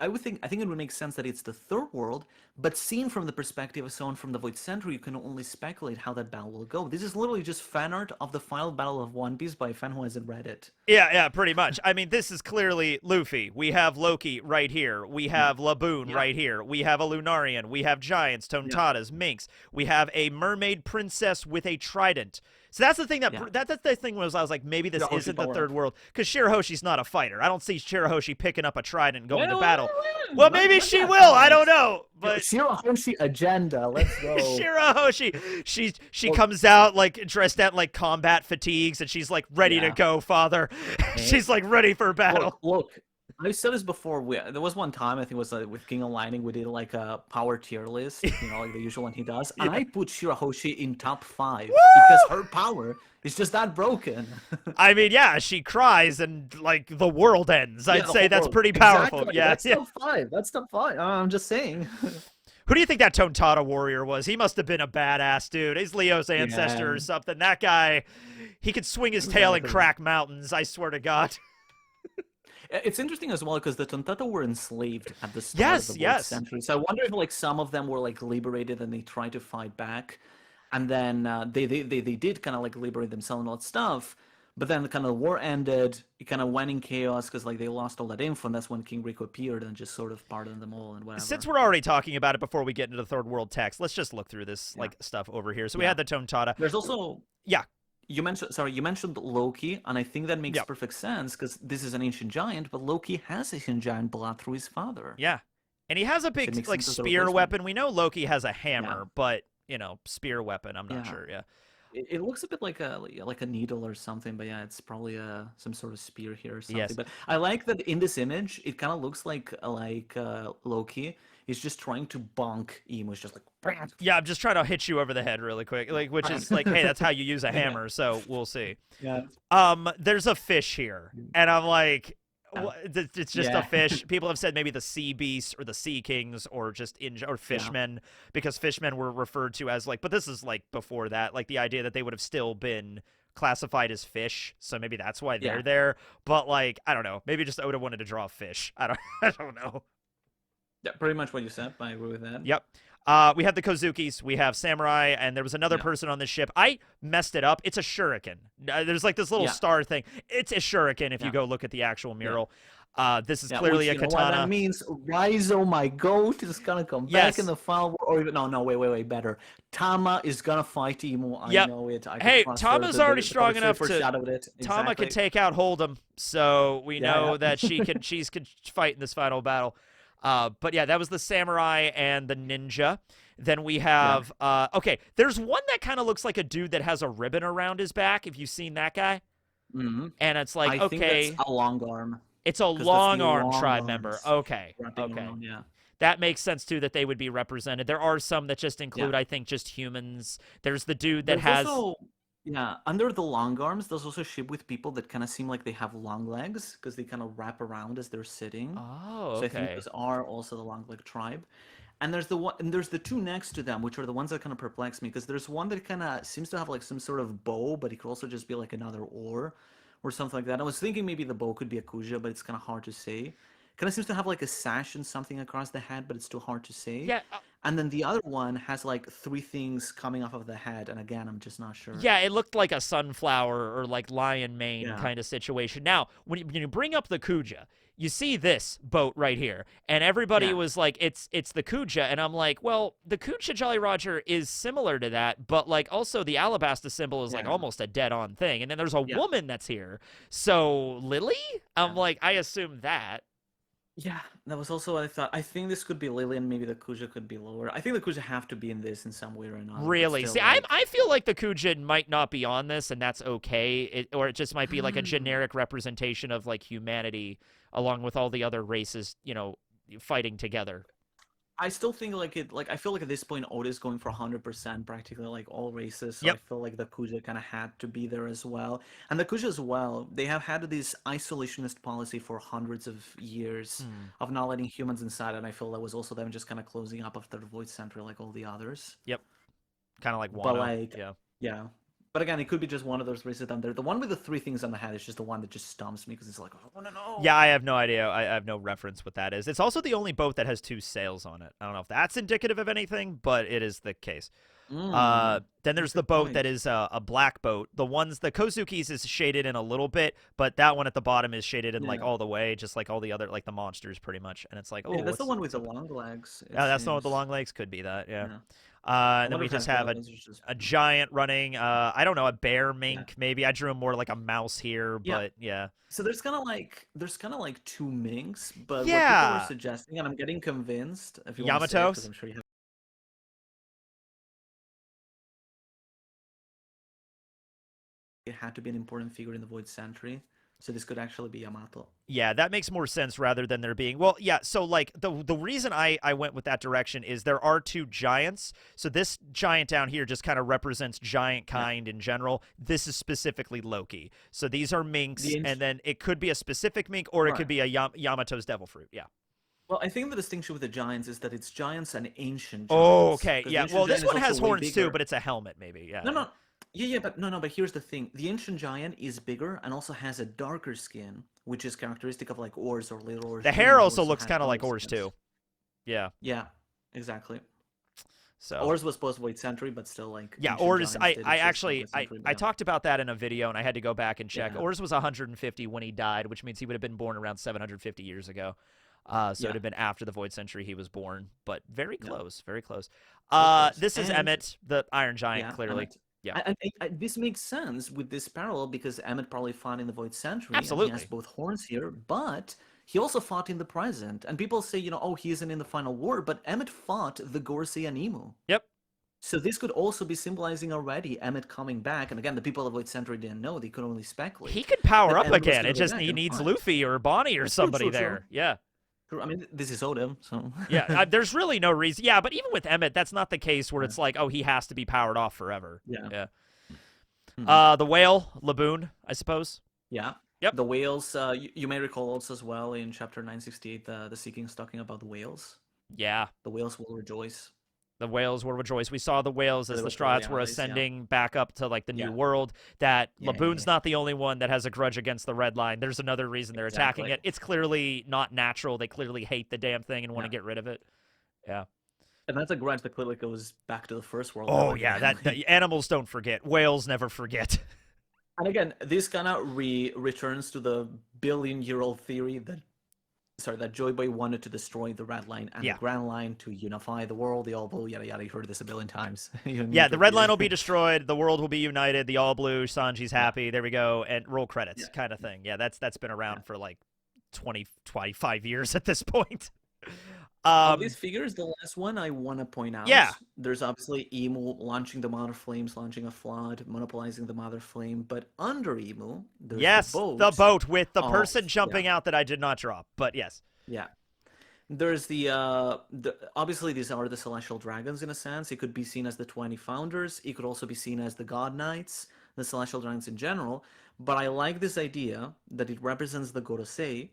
B: I would think. I think it would make sense that it's the third world, but seen from the perspective of someone from the Void Century, you can only speculate how that battle will go. This is literally just fan art of the final battle of One Piece by a fan who hasn't read it.
A: Yeah, pretty much. I mean, this is clearly Luffy. We have Loki right here. We have Laboon
B: Yeah.
A: right here. We have a Lunarian. We have giants, Tontatas, minks. We have a mermaid princess with a trident. So that's the thing
B: Yeah.
A: that's the thing was I was like maybe this
B: Shirahoshi
A: isn't the
B: power
A: third
B: up.
A: world because Shirahoshi's not a fighter. I don't see Shirahoshi picking up a trident and going to
B: Well,
A: battle.
B: well,
A: Well,
B: let-
A: maybe
B: let
A: she
B: that
A: will. I
B: pass.
A: don't know. But
B: Shirahoshi agenda. Let's go.
A: Shirahoshi, she
B: Well-
A: comes out like dressed out like combat fatigues, and she's like ready to
B: Yeah.
A: go, father. She's like ready for battle.
B: Look, I've said this before. There was one time, I think it was with King of Lightning, we did like a power tier list, like the usual one he does. And I put Shirahoshi in top 5 because her power is just that broken.
A: I mean, yeah, she cries and like the world ends.
B: Yeah,
A: I'd
B: the
A: say
B: whole
A: that's
B: world.
A: pretty powerful.
B: Exactly.
A: Yeah,
B: That's
A: yeah.
B: top 5. That's top 5. I'm just saying.
A: Who do you think that Tontata warrior was? He must have been a badass dude. He's Leo's ancestor
B: Yeah.
A: or something. That guy, he could swing his tail and
B: Exactly.
A: crack mountains. I swear to God.
B: It's interesting as well because the Tontata were enslaved at the start
A: Yes,
B: of the
A: yes.
B: Void Century. So I wonder if like some of them were like liberated and they tried to fight back, and then they did kind of like liberate themselves and all that stuff. But then kind of the war ended. It kind of went in chaos because like they lost all that info, and that's when King Rico appeared and just sort of pardoned them all and whatever.
A: Since we're already talking about it before we get into the third world text, let's just look through this like stuff over here. So we
B: Yeah.
A: had the Tontata.
B: There's also
A: Yeah.
B: you mentioned Loki, and I think that makes
A: Yep.
B: perfect sense because this is an ancient giant, but Loki has ancient giant blood through his father.
A: Yeah. And he has a big
B: makes
A: like
B: sense as a
A: spear
B: replacement.
A: weapon. We know Loki has a hammer, but spear weapon, I'm not
B: Yeah.
A: sure. Yeah.
B: It looks a bit like a needle or something, but yeah, it's probably some sort of spear here or something.
A: Yes.
B: But I like that in this image, it kind of looks like Loki is just trying to bonk Emo. It's just like
A: Yeah, I'm just trying to hit you over the head really quick. Like which is like, hey, that's how you use a hammer, so we'll see.
B: yeah.
A: There's a fish here, and I'm like, it's just a
B: Yeah.
A: fish. People have said maybe the sea beasts or the sea kings or just or fishmen, because fishmen were referred to as like, but this is like before that, like the idea that they would have still been classified as fish, so maybe that's why they're
B: Yeah.
A: there. But like, I don't know, maybe just Oda wanted to draw a fish. I don't know.
B: Yeah, pretty much what you said. I agree with that.
A: Yep. We have the Kozukis, we have Samurai, and there was another
B: Yeah.
A: person on this ship. I messed it up. It's a shuriken. There's like this little
B: Yeah.
A: star thing. It's a shuriken if you
B: Yeah.
A: go look at the actual
B: Yeah.
A: mural. This is
B: Yeah,
A: clearly
B: which
A: a
B: you know what that
A: katana.
B: means? Raizo, my goat, is gonna come back in
A: Yes.
B: the final war, or even no, wait, better. Tama is gonna fight Emo. I
A: Yep.
B: know it. I could
A: Hey,
B: trust her.
A: Tama's already
B: The cover
A: strong
B: story
A: enough to.
B: foreshadowed it
A: Tama can
B: exactly.
A: take out Hold'em, so we
B: Yeah,
A: know that she's can fight in this final battle. But yeah, that was the samurai and the ninja. Then we
B: yeah.
A: have okay, there's one that kind of looks like a dude that has a ribbon around his back, if you've seen that guy.
B: Hmm.
A: And it's like,
B: I think that's
A: okay,
B: a long arm
A: it's a
B: because that's the
A: long arm
B: long
A: tribe member.
B: arms
A: Okay.
B: wrapping
A: Okay.
B: around. Yeah,
A: That makes sense too that they would be represented. There are some that just
B: yeah.
A: include, I think, just humans. There's the dude that
B: There's
A: has
B: also yeah under the long arms. There's also a ship with people that kind of seem like they have long legs because they kind of wrap around as they're sitting.
A: Oh,
B: So I think
A: okay.
B: those are also the long leg tribe. And there's the one, and there's the two next to them, which are the ones that kind of perplex me, because there's one that kind of seems to have like some sort of bow, but it could also just be like another oar or something like that. I was thinking maybe the bow could be a Kuja, but it's kind of hard to say. Kind of seems to have like a sash and something across the head, but it's too hard to say.
A: Yeah,
B: And then the other one has like three things coming off of the head, and again, I'm just not sure.
A: yeah, it looked like a sunflower or like lion mane
B: Yeah,
A: kind of situation. Now, when you bring up the Kuja, you see this boat right here, and everybody
B: yeah,
A: was like, "It's the Kuja," and I'm like, "Well, the Kuja Jolly Roger is similar to that, but like also the Alabasta symbol is like
B: yeah,
A: almost a dead-on thing." And then there's a
B: yeah,
A: woman that's here, so Lily. I'm
B: yeah.
A: like, I assume that.
B: Yeah, that was also what I thought. I think this could be Lily, and maybe the Kuja could be lower. I think the Kuja have to be in this in some way or another, but
A: Really?
B: still,
A: See, I
B: like,
A: I feel like the Kujin might not be on this, and that's okay. Or it just might be like a generic representation of like humanity, along with all the other races, fighting together.
B: I still think like it. Like I feel like at this point, Oda is going for 100%, practically like all races. So I
A: Yep.
B: feel like the Kuja kind of had to be there as well. And the Kuja as well, they have had this isolationist policy for hundreds of years
A: Hmm.
B: of not letting humans inside, and I feel that was also them just kind of closing up after the Void Center, like all the others.
A: Yep. Kind of like
B: But
A: Wano.
B: like,
A: Yeah.
B: yeah. But again, it could be just one of those races down there. The one with the three things on the head is just the one that just stumps me because it's like, oh, no.
A: Yeah, I have no idea. I have no reference what that is. It's also the only boat that has two sails on it. I don't know if that's indicative of anything, but it is the case. Then
B: That's
A: there's
B: a
A: the
B: good
A: boat that
B: point.
A: is a black boat. The Kozuki's is shaded in a little bit, but that one at the bottom is shaded in like
B: Yeah.
A: all the way, just like all the other, like the monsters pretty much. And it's like, oh,
B: Yeah, that's the one with
A: what's
B: the
A: up?
B: long legs, it
A: Yeah, that's the one with the
B: seems.
A: long legs. Could be that. Yeah.
B: Yeah. I
A: And then
B: wonder
A: we
B: if
A: just
B: that's one
A: have
B: of those is just
A: a giant running. I don't know, a bear
B: yeah.
A: mink maybe. I drew him more like a mouse here,
B: Yeah.
A: but yeah.
B: So there's kind of like two minks, but what people are
A: Yeah.
B: suggesting, and I'm getting convinced if you want to say it, because
A: Yamatos.
B: I'm sure you have it had to be an important figure in the Void Century. So this could actually be Yamato.
A: Yeah, that makes more sense rather than there being well, yeah. So like the reason I went with that direction is there are two giants. So this giant down here just kind of represents giant
B: Yeah.
A: kind in general. This is specifically Loki. So these are minks,
B: The
A: and
B: int-
A: then it could be a specific mink or it
B: right.
A: could be a Yamato's devil fruit. Yeah.
B: Well, I think the distinction with the giants is that it's giants and ancient
A: Oh,
B: giants.
A: okay.
B: Because the
A: Yeah.
B: ancient
A: Well, this
B: giant is
A: one has
B: also way
A: horns too,
B: bigger.
A: but it's a helmet maybe. Yeah.
B: No,
A: Yeah.
B: no. Yeah, but no, but here's the thing. The ancient giant is bigger and also has a darker skin, which is characteristic of like ores or little ores.
A: The hair
B: Humans
A: also
B: also
A: looks
B: have
A: kind of like
B: dark
A: ours
B: skins.
A: too. Yeah.
B: Yeah, exactly.
A: So
B: Ours was post Void Century, but still like
A: yeah,
B: ancient
A: Ors.
B: giants
A: I
B: did
A: I
B: exist in
A: actually
B: Void Century, but
A: I
B: yeah.
A: talked about that in a video, and I had to go back and check.
B: Yeah,
A: Ors was 150 when he died, which means he would have been born around 750 years ago. So
B: yeah,
A: it'd have been after the Void Century he was born, but very
B: yeah.
A: close, very close.
B: Very close.
A: This is
B: And
A: Emmett, the Iron Giant,
B: yeah,
A: clearly.
B: Emmet.
A: Yeah,
B: And this makes sense with this parallel because Emmet probably fought in the Void Century and he has
A: absolutely.
B: both horns here, but he also fought in the present. And people say, oh, he isn't in the final war, but Emmet fought the Gorsei and Emu.
A: Yep.
B: So this could also be symbolizing already Emmet coming back. And again, the people of Void Century didn't know; they could only
A: He
B: speculate
A: could power
B: that
A: up
B: Emmet was
A: again.
B: going
A: It
B: to go
A: just
B: back
A: he
B: and
A: needs
B: fight.
A: Luffy or Bonnie or
B: True,
A: somebody
B: true, true.
A: there. Yeah.
B: True. I mean, this is Oda, so
A: Yeah, there's really no reason. Yeah, but even with Emmett, that's not the case where
B: yeah,
A: it's like, oh, he has to be powered off forever.
B: yeah.
A: Yeah.
B: Mhm.
A: The whale, Laboon, I suppose.
B: Yeah.
A: Yep.
B: The whales, you may recall also as well in chapter 968, the Sea King's talking about the whales.
A: Yeah.
B: The whales will rejoice.
A: The whales will rejoice. We saw the whales as
B: They
A: the
B: were totally
A: Strahds were
B: allies, yeah.
A: ascending back up to like the
B: Yeah.
A: new world. That
B: Yeah,
A: Laboon's not the only one that has a grudge against the Red Line. There's another reason they're attacking
B: exactly.
A: it. It's clearly not natural. They clearly hate the damn thing and want
B: Yeah.
A: to get rid of it. Yeah.
B: And that's a grudge that clearly goes back to the First World
A: Oh
B: War.
A: yeah, that the animals don't forget. Whales never forget.
B: And again, this kind of returns to the billion-year-old theory that Joy Boy wanted to destroy the Red Line and
A: Yeah.
B: the Grand Line to unify the world, the All Blue, yada yada. You heard this a billion times.
A: Yeah, the Red Line will be destroyed. The world will be united. The All Blue, Sanji's happy. There we go, and roll credits, kind of thing. Yeah, that's been around for like 25 years at this point.
B: Of these figures, the last one I want to point out.
A: Yeah.
B: There's obviously Emu launching the Mother Flames, launching a flood, monopolizing the Mother Flame. But under Emu, there's
A: the boat with the person
B: of-
A: jumping out that I did not drop. But yes.
B: Yeah. There's the obviously these are the Celestial Dragons in a sense. It could be seen as the 20 Founders. It could also be seen as the God Knights, the Celestial Dragons in general. But I like this idea that it represents the Gorosei,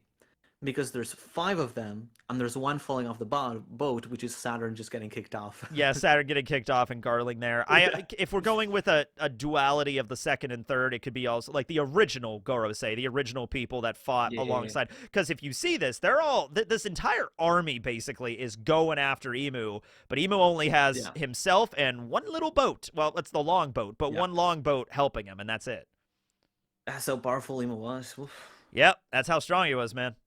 B: because there's 5 of them, and there's one falling off the boat, which is Saturn just getting kicked off.
A: Yeah, Saturn getting kicked off and Garling there. If we're going with a duality of the second and third, it could be also like the original Gorosei, the original people that fought alongside. Because if you see this, they're all this entire army basically is going after Emu, but Emu only has himself and one little boat. Well, it's the long boat, but one long boat helping him, and that's it.
B: That's how powerful Emu was. Oof.
A: Yep, that's how strong he was, man.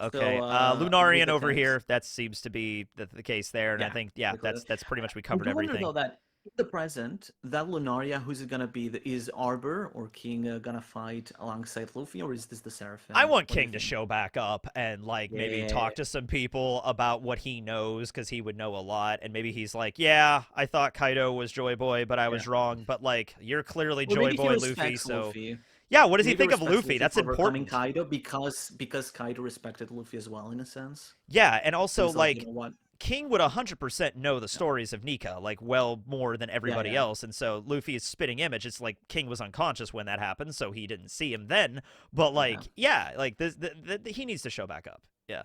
A: Okay,
B: So,
A: Lunarian over here. That seems to be the case there, and I think that's pretty much we covered
B: I wonder,
A: everything.
B: though, that in the present, that Lunaria, who's it gonna be? Is Arbor or King gonna fight alongside Luffy, or is this the Seraphim?
A: I want King to show back up and like maybe talk to some people about what he knows, because he would know a lot, and maybe he's like, yeah, I thought Kaido was Joy Boy, but I was wrong. But like, you're clearly Joy Boy Luffy, so.
B: Luffy.
A: Yeah, what does he
B: Maybe
A: think of
B: respects
A: Luffy? That's
B: for
A: important.
B: Kaido because Kaido respected Luffy as well, in a sense.
A: Yeah, and also
B: He's
A: like
B: you know what?
A: King would 100% know the stories of Nika like well more than everybody else, and so Luffy is spitting image. It's like King was unconscious when that happened, so he didn't see him then. But like, like this, he needs to show back up. Yeah.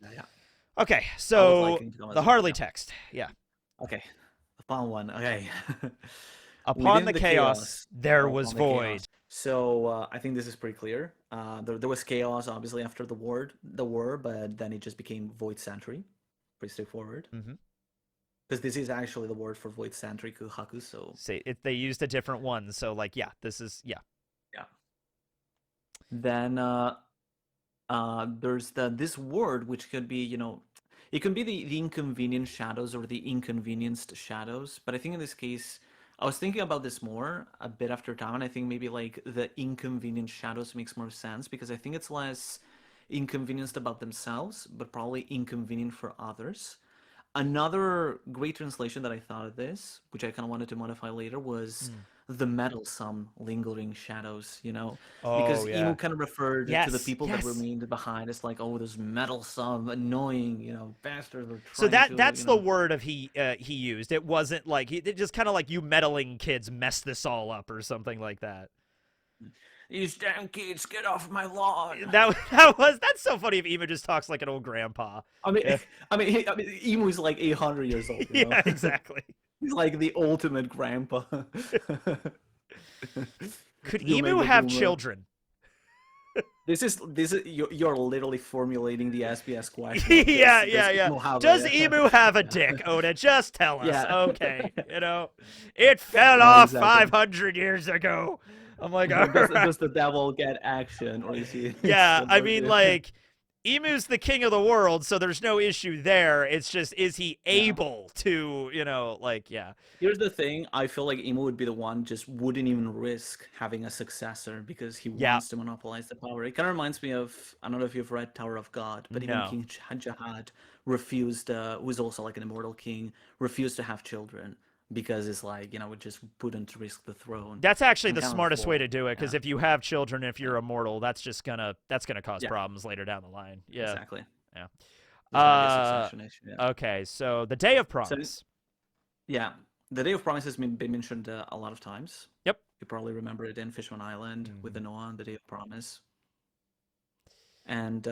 B: Yeah.
A: Okay, so the Harley
B: well.
A: text. Yeah.
B: Okay. Upon one. Okay.
A: Upon the chaos, there was void.
B: Chaos. So I think this is pretty clear. There was chaos, obviously, after the war, but then it just became Void Sentry. Pretty straightforward. Because this is actually the word for Void Sentry, Kuhaku. So
A: they used a different one. So like, yeah, this is
B: yeah. Then there's this word which could be, it can be the inconvenient shadows or the inconvenienced shadows. But I think in this case, I was thinking about this more a bit after time, and I think maybe like the inconvenient shadows makes more sense, because I think it's less inconvenienced about themselves, but probably inconvenient for others. Another great translation that I thought of this, which I kind of wanted to modify later, was the meddlesome lingering shadows, because Emu kind of referred to the people that remained behind. It's like, oh, those meddlesome, annoying, bastards.
A: So that's the word of he used. It wasn't like it just kind of like, you meddling kids messed this all up or something like that.
B: These damn kids, get off my lawn.
A: That's so funny if Emu just talks like an old grandpa.
B: I mean, Emu's like 800 years old.
A: Yeah, exactly.
B: He's like the ultimate grandpa.
A: Could Emu have children?
B: This is you're literally formulating the SBS question.
A: Yeah. Does Emu have a dick, Oda? Just tell us. Yeah. Okay. It fell off 500 years ago. I'm like,
B: does the devil get action, or is he?
A: Yeah, I mean, like, Emu's the king of the world, so there's no issue there. It's just, is he able to,
B: Here's the thing. I feel like Emu would be the one just wouldn't even risk having a successor, because he wants to monopolize the power. It kind of reminds me of, I don't know if you've read Tower of God, but even King Jahad refused, who's also like an immortal king, refused to have children. Because it's like, it just wouldn't risk the throne.
A: That's actually the smartest way to do it, because if you have children, if you're immortal, that's gonna cause problems later down the line. Yeah,
B: exactly.
A: Yeah. Okay, so the Day of Promise.
B: The Day of Promise has been mentioned a lot of times.
A: Yep.
B: You probably remember it in Fishman Island with the Noah, the Day of Promise. And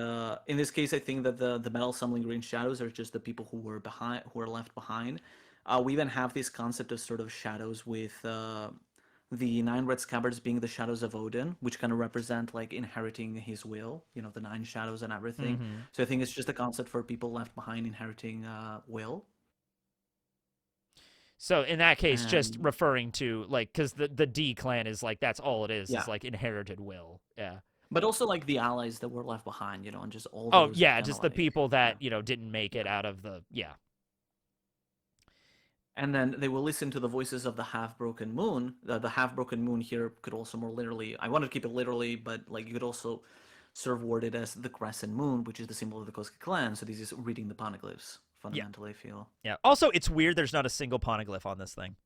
B: in this case, I think that the metal summoning green shadows are just the people who were left behind. We even have this concept of sort of shadows with the nine red scabbards being the shadows of Odin, which kind of represent like inheriting his will, the nine shadows and everything.
A: Mm-hmm.
B: So I think it's just a concept for people left behind inheriting will.
A: So in that case, just
B: And
A: referring to like, because the D clan is like that's all it is
B: yeah,
A: like inherited will. Yeah.
B: but also like the allies that were left behind, and just all
A: Oh
B: those
A: yeah,
B: kind of
A: just the
B: like
A: people
B: yeah.
A: that didn't make it out of the
B: And then they will listen to the voices of the half-broken moon. The half-broken moon here could also more literally, I wanted to keep it literally, but like you could also sort of word it as the crescent moon, which is the symbol of the Koski clan. So this is reading the poneglyphs,
A: yeah
B: fundamentally, I feel.
A: yeah. Also, it's weird. There's not a single poneglyph on this thing.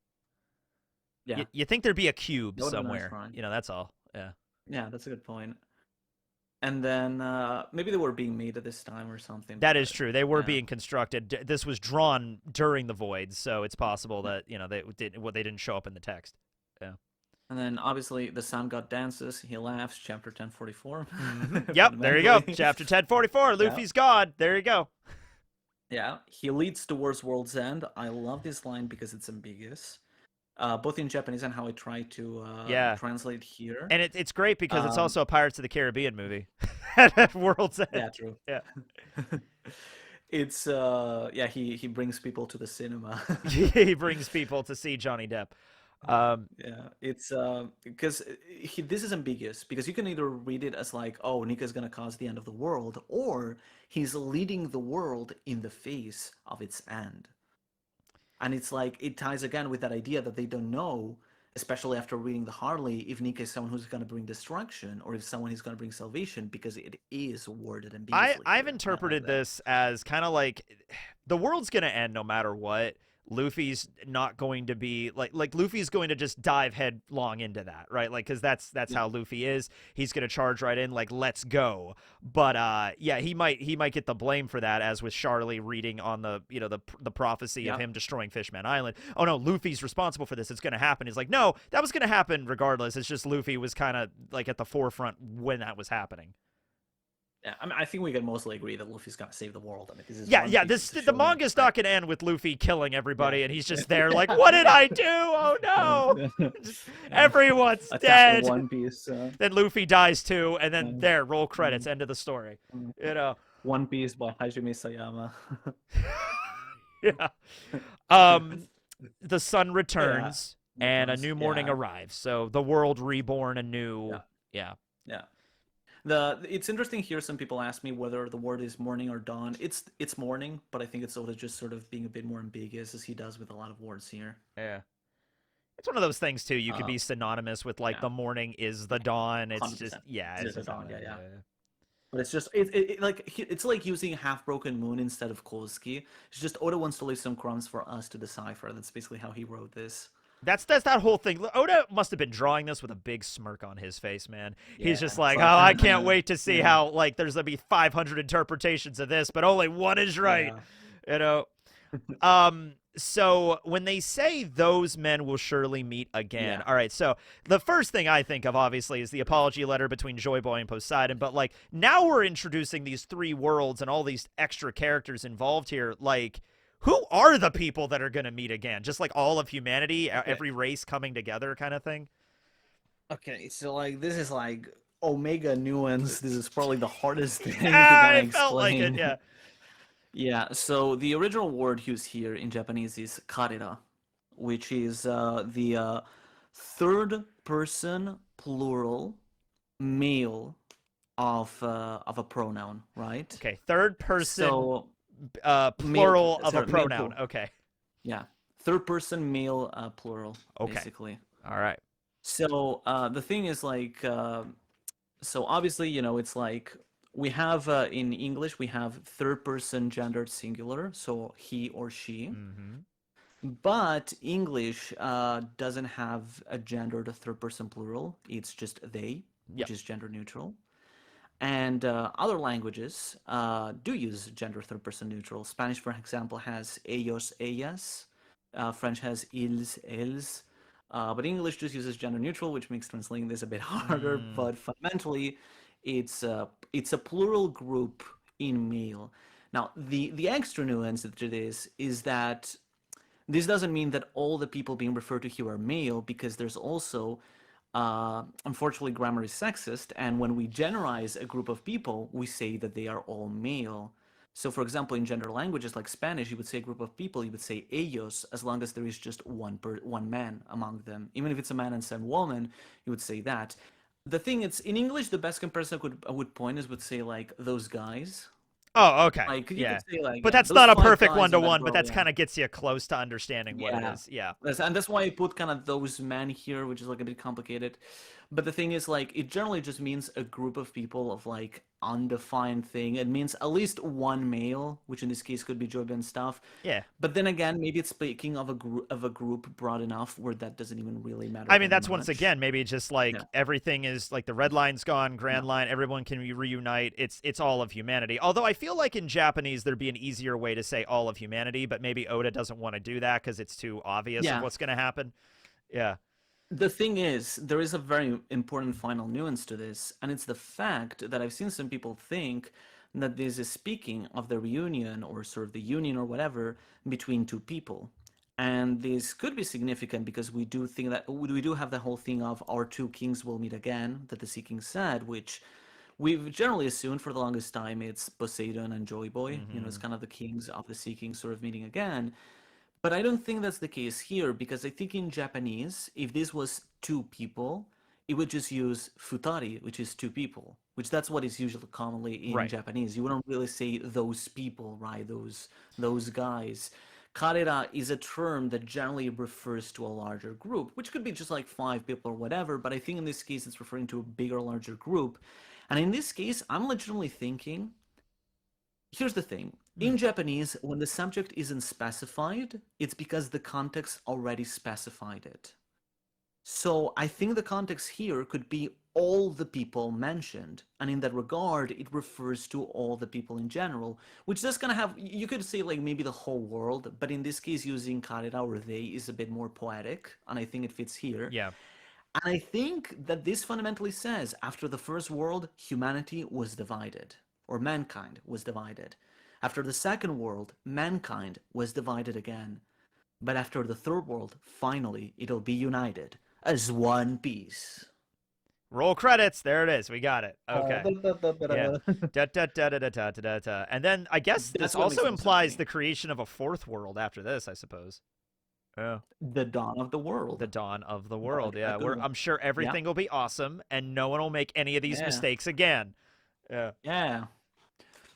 B: Yeah,
A: You think there'd be a cube
B: that would have been nice,
A: somewhere.
B: Ryan.
A: That's all. Yeah.
B: Yeah, that's a good point. And then maybe they were being made at this time or something,
A: That is
B: but
A: true. They were
B: yeah.
A: being constructed. This was drawn during the void, so it's possible that they didn't show up in the text. Yeah.
B: And then obviously the sun god dances, he laughs, chapter 1044.
A: Mm-hmm. Yep. There you go. Chapter 1044.
B: Yeah.
A: Luffy's God. There you go.
B: Yeah, he leads towards world's end. I love this line because it's ambiguous, both in Japanese and how I try to
A: Yeah.
B: translate here.
A: And it's great because it's
B: Um,
A: also a Pirates of the Caribbean movie. World's End.
B: yeah, true.
A: Yeah.
B: It's yeah, he brings people to the cinema.
A: He brings people to see Johnny Depp.
B: Yeah, it's because this is ambiguous because you can either read it as like, oh, Nika's gonna cause the end of the world, or he's leading the world in the face of its end. And it's like it ties again with that idea that they don't know, especially after reading the Harley, if Nika is someone who's going to bring destruction or if someone is going to bring salvation, because it is worded ambiguously
A: I've
B: here. And I like
A: interpreted
B: that.
A: this as kind of like the world's gonna end no matter what. Luffy's not going to be like Luffy's going to just dive headlong into that, right? Like because that's
B: Yeah.
A: how Luffy is. He's going to charge right in, like let's go. But yeah, he might get the blame for that, as with Charlie reading on the the prophecy of
B: Yeah.
A: him destroying Fishman Island. Oh no, Luffy's responsible for this. It's going to happen. He's like, no, that was going to happen regardless. It's just Luffy was kind of like at the forefront when that was happening.
B: Yeah, I mean, I think we can mostly agree that Luffy's gonna save the world. I mean, this is
A: Yeah,
B: One
A: yeah.
B: Piece's
A: The
B: showing us
A: manga's
B: that.
A: not gonna end with Luffy killing everybody,
B: Yeah.
A: and he's just there like, "What did I do? Oh no!
B: Yeah.
A: Everyone's
B: Attack
A: dead."
B: of One Piece.
A: Then Luffy dies too, and then there, roll credits, end of the story. You know.
B: One Piece by Hajime Sayama.
A: Yeah. The sun returns, and a new morning
B: Yeah.
A: arrives. So the world reborn anew.
B: Yeah.
A: Yeah.
B: Yeah. It's interesting here. Some people ask me whether the word is morning or dawn. It's morning, but I think it's also just sort of being a bit more ambiguous as he does with a lot of words here.
A: Yeah. It's one of those things too. You could be
B: Um,
A: synonymous with like
B: yeah,
A: the morning is the dawn. It's
B: 100%.
A: just yeah,
B: It
A: it's
B: is the
A: just
B: dawn. Yeah. But it's just it's like using half broken moon instead of Koski. It's just Oda wants to leave some crumbs for us to decipher. That's basically how he wrote this.
A: That's that whole thing. Oda must have been drawing this with a big smirk on his face, man. He's
B: Yeah,
A: just
B: it's
A: like,
B: like
A: oh, I can't wait to see
B: yeah,
A: how like there's gonna be 500 interpretations of this, but only one is right.
B: yeah.
A: You know. So when they say those men will surely meet again,
B: Yeah.
A: all right. So the first thing I think of obviously is the apology letter between Joy Boy and Poseidon, but like now we're introducing these three worlds and all these extra characters involved here. Like, who are the people that are going to meet again? Just like all of humanity, every race coming together, kind of thing.
B: Okay, so like this is like Omega nuance. This is probably the hardest thing to kind
A: I
B: of
A: felt like it.
B: explain.
A: Yeah.
B: Yeah, so the original word used here in Japanese is karera, which is the third person plural male of a pronoun, right?
A: Okay. Third person
B: So
A: plural of a
B: sorry, male
A: pronoun.
B: plural.
A: Okay.
B: Yeah, third person male plural,
A: Okay.
B: basically.
A: All right.
B: So the thing is like, so obviously, it's like we have in English, we have third person gendered singular, so he or she.
A: Mm-hmm.
B: But English doesn't have a gendered third person plural. It's just they,
A: Yep.
B: which is gender neutral. And other languages do use gender third person neutral. Spanish, for example, has ellos, ellas. French has ils, elles. But English just uses gender neutral, which makes translating this a bit harder. But fundamentally, it's it's a plural group in male. Now, the extra nuance to this is that this doesn't mean that all the people being referred to here are male, because there's also, unfortunately, grammar is sexist, and when we generalize a group of people, we say that they are all male. So, for example, in gender languages like Spanish, you would say a group of people, you would say ellos, as long as there is just one man among them. Even if it's a man and some woman, you would say that. The thing is, in English, the best comparison I would point is would say like those guys.
A: Oh, okay.
B: Like you
A: Yeah.
B: could say like,
A: But
B: yeah,
A: that's
B: those
A: not a
B: five
A: perfect
B: guys in that
A: one-to-one, but
B: row,
A: that's
B: yeah.
A: kind of gets you close to understanding what it
B: Yeah.
A: is. Yeah.
B: And that's why I put kind of those men here, which is like a bit complicated. But the thing is, like, it generally just means a group of people of like undefined thing. It means at least one male, which in this case could be Job and stuff.
A: Yeah.
B: But then again, maybe it's speaking of a group broad enough where that doesn't even really matter
A: I mean,
B: that
A: that's once
B: much.
A: again maybe just
B: Yeah.
A: like everything is like the red line's gone,
B: Yeah.
A: grand line, everyone can reunite. It's all of humanity. Although I feel like in Japanese there'd be an easier way to say all of humanity, but maybe Oda doesn't want to do that because it's too obvious of
B: Yeah.
A: what's going to happen. Yeah.
B: The thing is, there is a very important final nuance to this, and it's the fact that I've seen some people think that this is speaking of the reunion or sort of the union or whatever between two people. And this could be significant because we do think that we do have the whole thing of our two kings will meet again, that the Sea King said, which we've generally assumed for the longest time it's Poseidon and Joy Boy. It's
A: Hmm.
B: kind of the kings of the Sea King sort of meeting again. But I don't think that's the case here because I think in Japanese, if this was two people, it would just use futari, which is two people, which that's what is usually commonly in
A: Right.
B: Japanese. You wouldn't really say those people, right? Those guys. Karera is a term that generally refers to a larger group, which could be just like five people or whatever, but I think in this case it's referring to a bigger, larger group. And in this case, I'm legitimately thinking here's the thing.
A: Hmm.
B: In Japanese, when the subject isn't specified, it's because the context already specified it. So I think the context here could be all the people mentioned. And in that regard, it refers to all the people in general, which does kind of have, you could say like maybe the whole world, but in this case, using karera or they is a bit more poetic. And I think it fits here.
A: Yeah.
B: And I think that this fundamentally says after the first world, humanity was divided, or mankind was divided. After the second world, mankind was divided again. But after the third world, finally, it'll be united as one piece.
A: Roll credits. There it is. We got it. Okay. Yeah.
B: Da-da-da-da-da.
A: Da, da, da, da, da, da, da, da, da. And then I guess this
B: That's what makes
A: also
B: the most sense to
A: implies
B: me.
A: the creation of a fourth world after this, I suppose. Yeah.
B: The dawn of the
A: The
B: world.
A: dawn of the
B: But
A: world. Yeah. Where
B: exactly.
A: I'm sure
B: Yeah,
A: everything will be awesome and no one will make any of these
B: yeah,
A: mistakes again. Yeah.
B: yeah.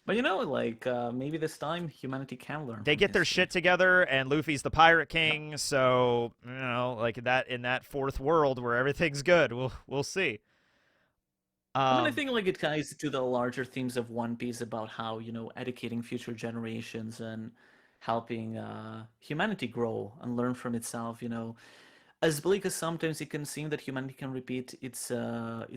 B: But like maybe this time humanity can learn
A: They
B: from
A: get their shit
B: history.
A: together and Luffy's the pirate
B: Yeah.
A: king, so like that in that fourth world where everything's good. We'll see.
B: I mean, I
A: Um
B: think like it ties to the larger themes of One Piece about how, educating future generations and helping humanity grow and learn from itself, As bleak as sometimes it can seem that humanity can repeat its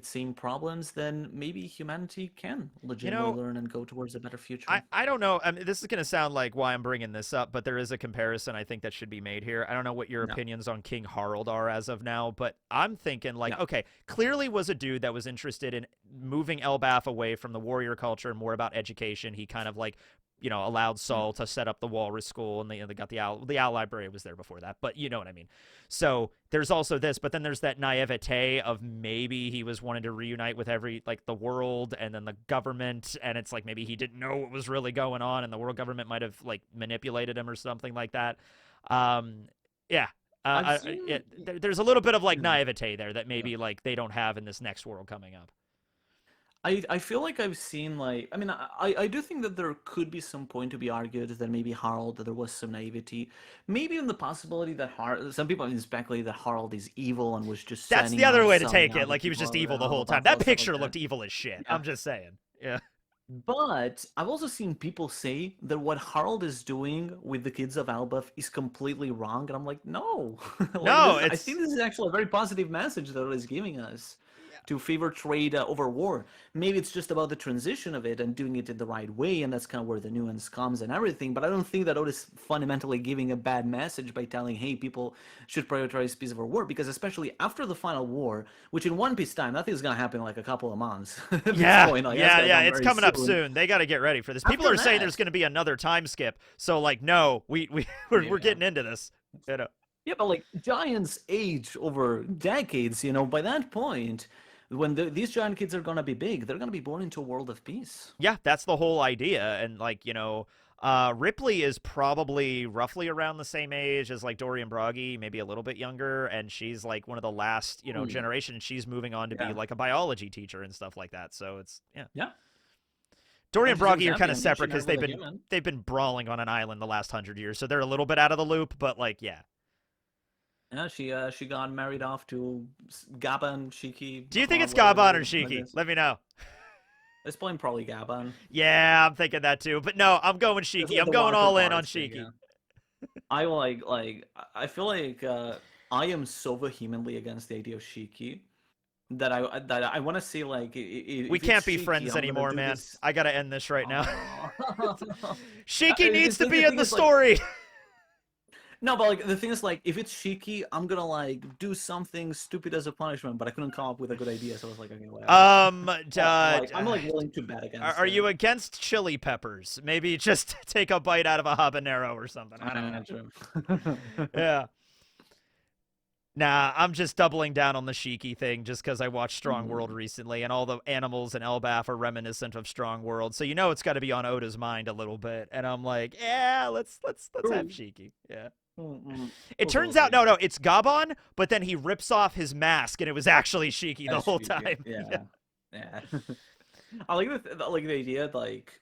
B: same problems, then maybe humanity can
A: you
B: legitimately
A: know,
B: learn and go towards a better
A: I,
B: future.
A: I don't know. I mean, this is going to sound like why I'm bringing this up, but there is a comparison I think that should be made here. I don't know what your
B: Yeah,
A: opinions on King Harald are as of now, but I'm thinking like,
B: yeah,
A: okay, clearly was a dude that was interested in moving Elbaph away from the warrior culture and more about education. He kind of like, allowed
B: yeah.
A: Saul to set up the Walrus School, and they got the owl library was there before that, but you know what I mean. So there's also this, but then there's that naivete of maybe he was wanting to reunite with every like the world and then the government, and it's like maybe he didn't know what was really going on, and the world government might have like manipulated him or something like that. Um, yeah.
B: I've seen.
A: There's a little bit of like
B: Yeah.
A: naivete there that
B: Yeah.
A: maybe like they don't have in this next world coming up.
B: I feel like I've seen like I mean I do think that there could be some point to be argued that maybe Harold that there was some naivety, maybe even the possibility that some people have speculated that Harold is evil and was just
A: That's the
B: sending
A: other
B: out
A: way to
B: selling
A: take
B: out
A: it.
B: the
A: Like he was
B: people
A: just
B: of
A: evil the whole time.
B: Elbaph
A: That
B: and stuff like
A: picture
B: that.
A: looked evil as shit.
B: Yeah,
A: I'm just saying. Yeah.
B: but I've also seen people say that what Harold is doing with the kids of Elbaph is completely wrong, and I'm like, no, like
A: No,
B: this. I
A: it's
B: think this is actually a very positive message that it is giving us to favor trade over war. Maybe it's just about the transition of it and doing it in the right way, and that's kind of where the nuance comes and everything. But I don't think that Oda is fundamentally giving a bad message by telling, hey, people should prioritize peace over war, because especially after the final war, which in One Piece time, nothing's gonna happen in like a couple of months. At this point. Like,
A: yeah, it's coming up soon. They got to get ready for this. People are saying there's going to be another time skip. So like, no, we're getting into this. You know.
B: Yeah, but like giants age over decades. By that point, when these giant kids are gonna be big, they're gonna be born into a world of peace.
A: Yeah, that's the whole idea. And like, Ripley is probably roughly around the same age as like Dorian Broggy, maybe a little bit younger, and she's like one of the last, generation. She's moving on to be like a biology teacher and stuff like that. So it's
B: Yeah.
A: Dorian and Broggy are kind of separate because they've been brawling on an island the last 100 years, so they're a little bit out of the loop. But like, yeah.
B: Yeah, she got married off to Gabba and Shiki.
A: Do you think it's Gaban or Shiki? Let me know.
B: It's probably Gaban.
A: Yeah, I'm thinking that too. But no, I'm going Shiki. I'm going all in on Shiki.
B: Yeah. I feel like I am so vehemently against the idea of Shiki that I want to say like
A: we can't be friends anymore, man. I gotta end this right now. Shiki needs to be in the story.
B: No, but like the thing is, like, if it's Shiki, I'm gonna like do something stupid as a punishment, but I couldn't come up with a good idea, so I was like, okay, whatever.
A: I'm
B: like willing to bet against.
A: Are you against chili peppers? Maybe just take a bite out of a habanero or something. I don't know. Yeah. Nah, I'm just doubling down on the Shiki thing just because I watched Strong World recently, and all the animals in Elbaph are reminiscent of Strong World, so it's got to be on Oda's mind a little bit. And I'm like, yeah, let's have Shiki. Yeah. It turns out, no, it's Gaban, but then he rips off his mask, and it was actually Shiki the whole time.
B: Yeah. I like the idea, like,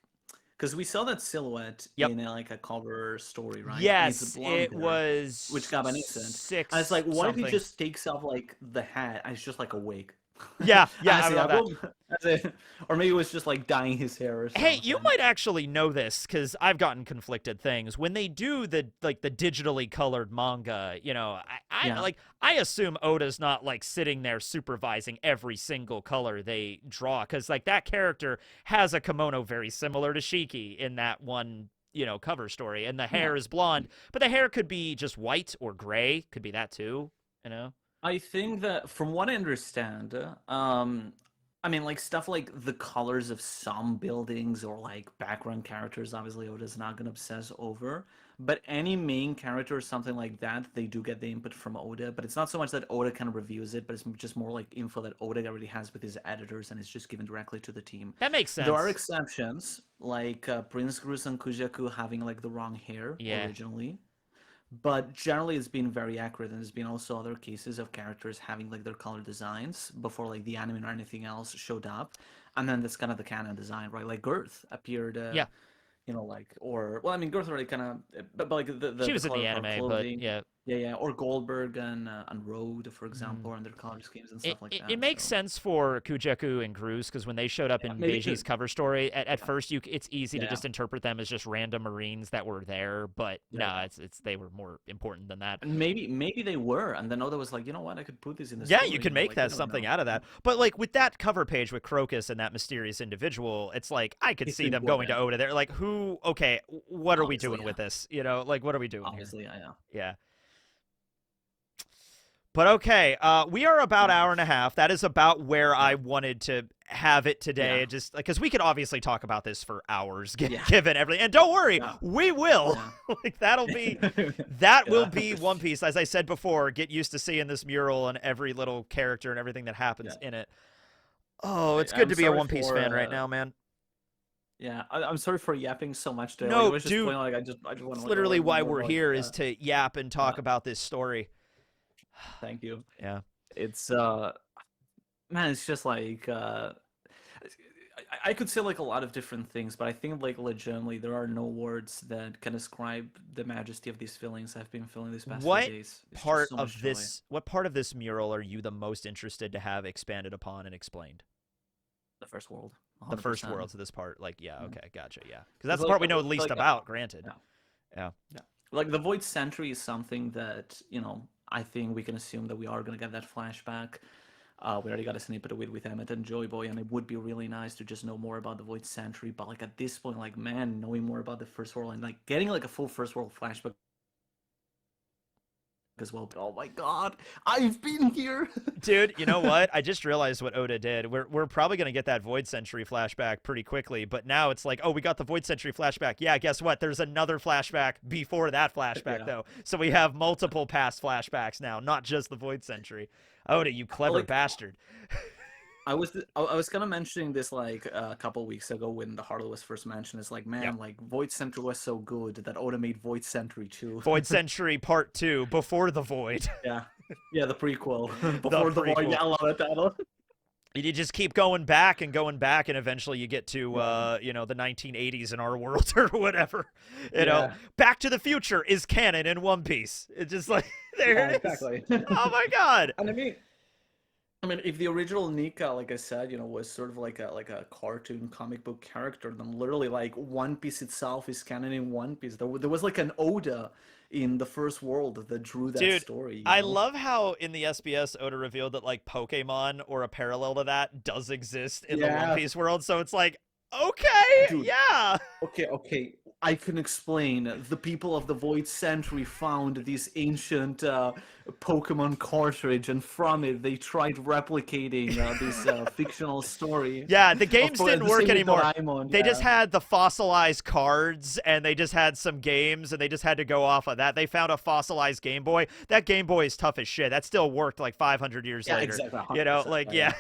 B: because we saw that silhouette in a cover story, right?
A: Yes, it was.
B: Which Gaban isn't.
A: 6.
B: And it's like, what if he just takes off like the hat and it's just like a wig?
A: Yeah, I love
B: that. Or maybe it was just like dyeing his hair or something.
A: Hey, you might actually know this because I've gotten conflicted things. When they do the digitally colored manga, I assume Oda's not like sitting there supervising every single color they draw, because like that character has a kimono very similar to Shiki in that one cover story, and the hair is blonde, but the hair could be just white or gray, could be that too,
B: I think that from what I understand, like stuff like the colors of some buildings or like background characters, obviously Oda's not gonna obsess over. But any main character or something like that, they do get the input from Oda. But it's not so much that Oda kind of reviews it, but it's just more like info that Oda already has with his editors, and it's just given directly to the team.
A: That makes sense.
B: There are exceptions, like Prince Grus and Kujaku having like the wrong hair originally. But generally, it's been very accurate, and there's been also other cases of characters having like their color designs before like the anime or anything else showed up, and then that's kind of the canon design, right? Like Girth appeared, Girth already kind of, but like the
A: she was in the anime, but
B: or Goldberg and Road, for example, and their color schemes and stuff like that.
A: It makes sense for Kujaku and Grus, because when they showed up in Beiji's cover story, at first it's easy to just interpret them as just random Marines that were there, but it's they were more important than that.
B: And maybe they were, and then Oda was like, you know what, I could put this in this.
A: Yeah, you can make that something out of that. But like with that cover page with Crocus and that mysterious individual, it's like I could see them going to Oda. They're like, who? Okay, what are we doing with this? Like what are we doing?
B: Obviously, I know.
A: Yeah. But okay, we are about hour and a half. That is about where I wanted to have it today. Just because we could obviously talk about this for hours, given everything. And don't worry, we will. Like that'll be will be One Piece. As I said before, get used to seeing this mural and every little character and everything that happens in it. Oh, it's good to be a One Piece fan right now, man.
B: Yeah, I'm sorry for yapping so much today.
A: No,
B: it was just
A: dude,
B: I just want to.
A: Literally why we're here is to yap and talk about this story.
B: Thank you.
A: Yeah.
B: It's man, it's just like I could say like a lot of different things, but I think like legitimately there are no words that can describe the majesty of these feelings I've been feeling these past few days.
A: What part of this mural are you the most interested to have expanded upon and explained?
B: The first world. 100%.
A: The first world to this part, like okay, gotcha, yeah. Because that's the part we know least about, granted. Yeah.
B: Like the Void Sentry is something that, I think we can assume that we are going to get that flashback. We already got a snippet of it with Emmett and Joy Boy, and it would be really nice to just know more about the Void Century. But like at this point, like man, knowing more about the First World and like getting like a full First World flashback as well. Oh my god, I've been here.
A: Dude, you know what? I just realized what Oda did. We're probably gonna get that Void Century flashback pretty quickly, but now it's like, oh, we got the Void Century flashback. Yeah, guess what? There's another flashback before that flashback though. So we have multiple past flashbacks now, not just the Void Century. Oda, you clever bastard.
B: I was kind of mentioning this like a couple weeks ago when the Harley was first mentioned. It's like, man, like Void Century was so good that Oda made Void Century 2.
A: Void Century Part 2, Before the Void.
B: Yeah, the prequel. Before the Void. Yeah, I love that title.
A: You just keep going back, and eventually you get to, you know, the 1980s in our world or whatever. You know, Back to the Future is canon in One Piece. It's just like, there it is. Exactly. Oh my god.
B: And I mean, if the original Nika, like I said, you know, was sort of like a cartoon comic book character, then literally like One Piece itself is canon in One Piece. There was like an Oda in the First World that drew that story.
A: I love how in the SBS Oda revealed that like Pokemon or a parallel to that does exist in the One Piece world. So it's like, okay,
B: dude,
A: yeah.
B: Okay. I can explain. The people of the Void Century found this ancient Pokemon cartridge, and from it they tried replicating this fictional story.
A: Yeah, the games didn't work anymore. They just had the fossilized cards, and they just had some games, and they just had to go off of that. They found a fossilized Game Boy. That Game Boy is tough as shit. That still worked like 500 years later. Exactly, you know, like, yeah.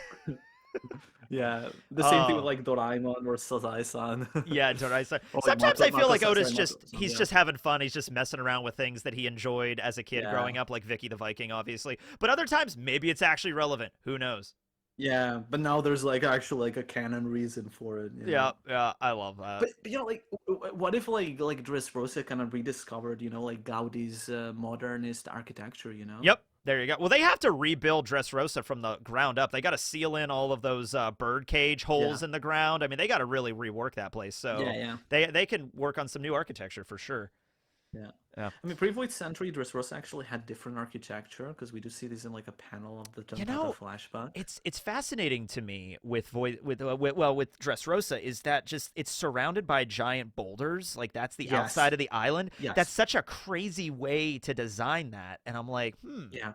B: Yeah, the same thing with like Doraemon or Sazai-san.
A: Yeah, Doraemon. Sometimes I feel like Oda's he's just having fun. He's just messing around with things that he enjoyed as a kid growing up, like Vicky the Viking, obviously. But other times, maybe it's actually relevant. Who knows?
B: Yeah, but now there's like actually like a canon reason for it.
A: Yeah, I love that.
B: But you know, like, what if like Dressrosa kind of rediscovered, you know, like Gaudi's modernist architecture, you know?
A: Yep. There you go. Well, they have to rebuild Dressrosa from the ground up. They got to seal in all of those bird cage holes in the ground. I mean, they got to really rework that place. So they can work on some new architecture for sure.
B: Yeah. I mean, pre-Void Century, Dressrosa actually had different architecture because we do see this in like a panel of the flashback.
A: It's fascinating to me with Dressrosa is that just it's surrounded by giant boulders. Like that's the outside of the island. Yes. That's such a crazy way to design that. And I'm like,
B: Yeah.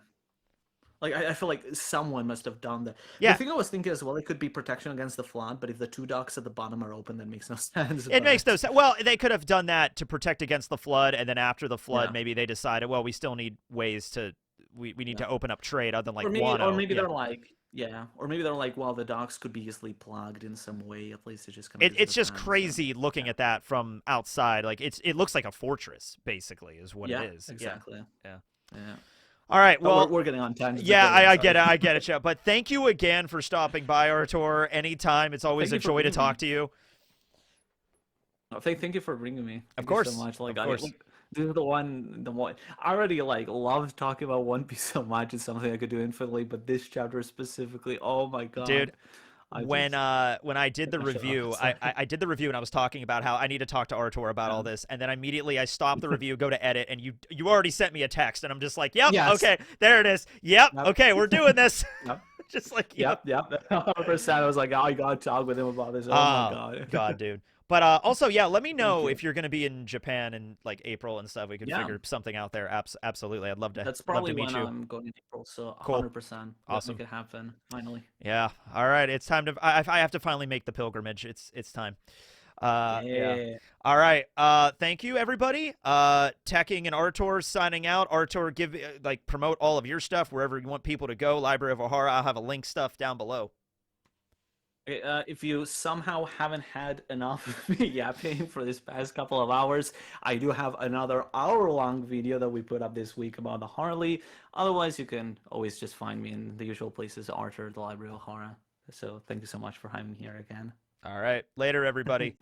B: Like, I feel like someone must have done that. Yeah. The thing I was thinking as well, it could be protection against the flood, but if the two docks at the bottom are open, that makes no sense.
A: It makes no sense. Well, they could have done that to protect against the flood, and then after the flood, maybe they decided, well, we still need ways to, we need to open up trade other than like Wano.
B: Or maybe they're like, or maybe they're like, well, the docks could be easily plugged in some way. At least it's just kind of.
A: It's just crazy looking at that from outside. Like it looks like a fortress, basically, is what it is.
B: Exactly.
A: Yeah. All right, well,
B: we're getting on tangents.
A: Yeah, I get it, Joe. But thank you again for stopping by, Artur. Anytime, it's always a joy to talk to you.
B: Thank you for bringing me.
A: Of course,
B: so much. Like,
A: of course.
B: This is the one. I already like love talking about One Piece so much. It's something I could do infinitely, but this chapter specifically, oh my god,
A: dude. When I did the review, I did the review and I was talking about how I need to talk to Artur about all this, and then immediately I stopped the review, go to edit, and you already sent me a text, and I'm just like, yep, okay, there it is, yep, okay, we're doing this. Just like,
B: yep. 100%. I was like, oh, you gotta talk with him about this. Oh my
A: god, dude. But also, let me know if you're going to be in Japan in like April and stuff. We could figure something out there. Absolutely. I'd love to.
B: That's probably
A: when
B: I'm going in April. So 100%.
A: Awesome.
B: Make it happen. Finally.
A: Yeah. All right. It's time to. I have to finally make the pilgrimage. It's time. Yeah. All right. Thank you, everybody. Teching and Artur signing out. Artur, promote all of your stuff wherever you want people to go. Library of Ohara. I'll have a link stuff down below.
B: If you somehow haven't had enough of me yapping for this past couple of hours, I do have another hour-long video that we put up this week about the Harley. Otherwise, you can always just find me in the usual places, Artur, the Library of Ohara. So thank you so much for having me here again.
A: All right. Later, everybody.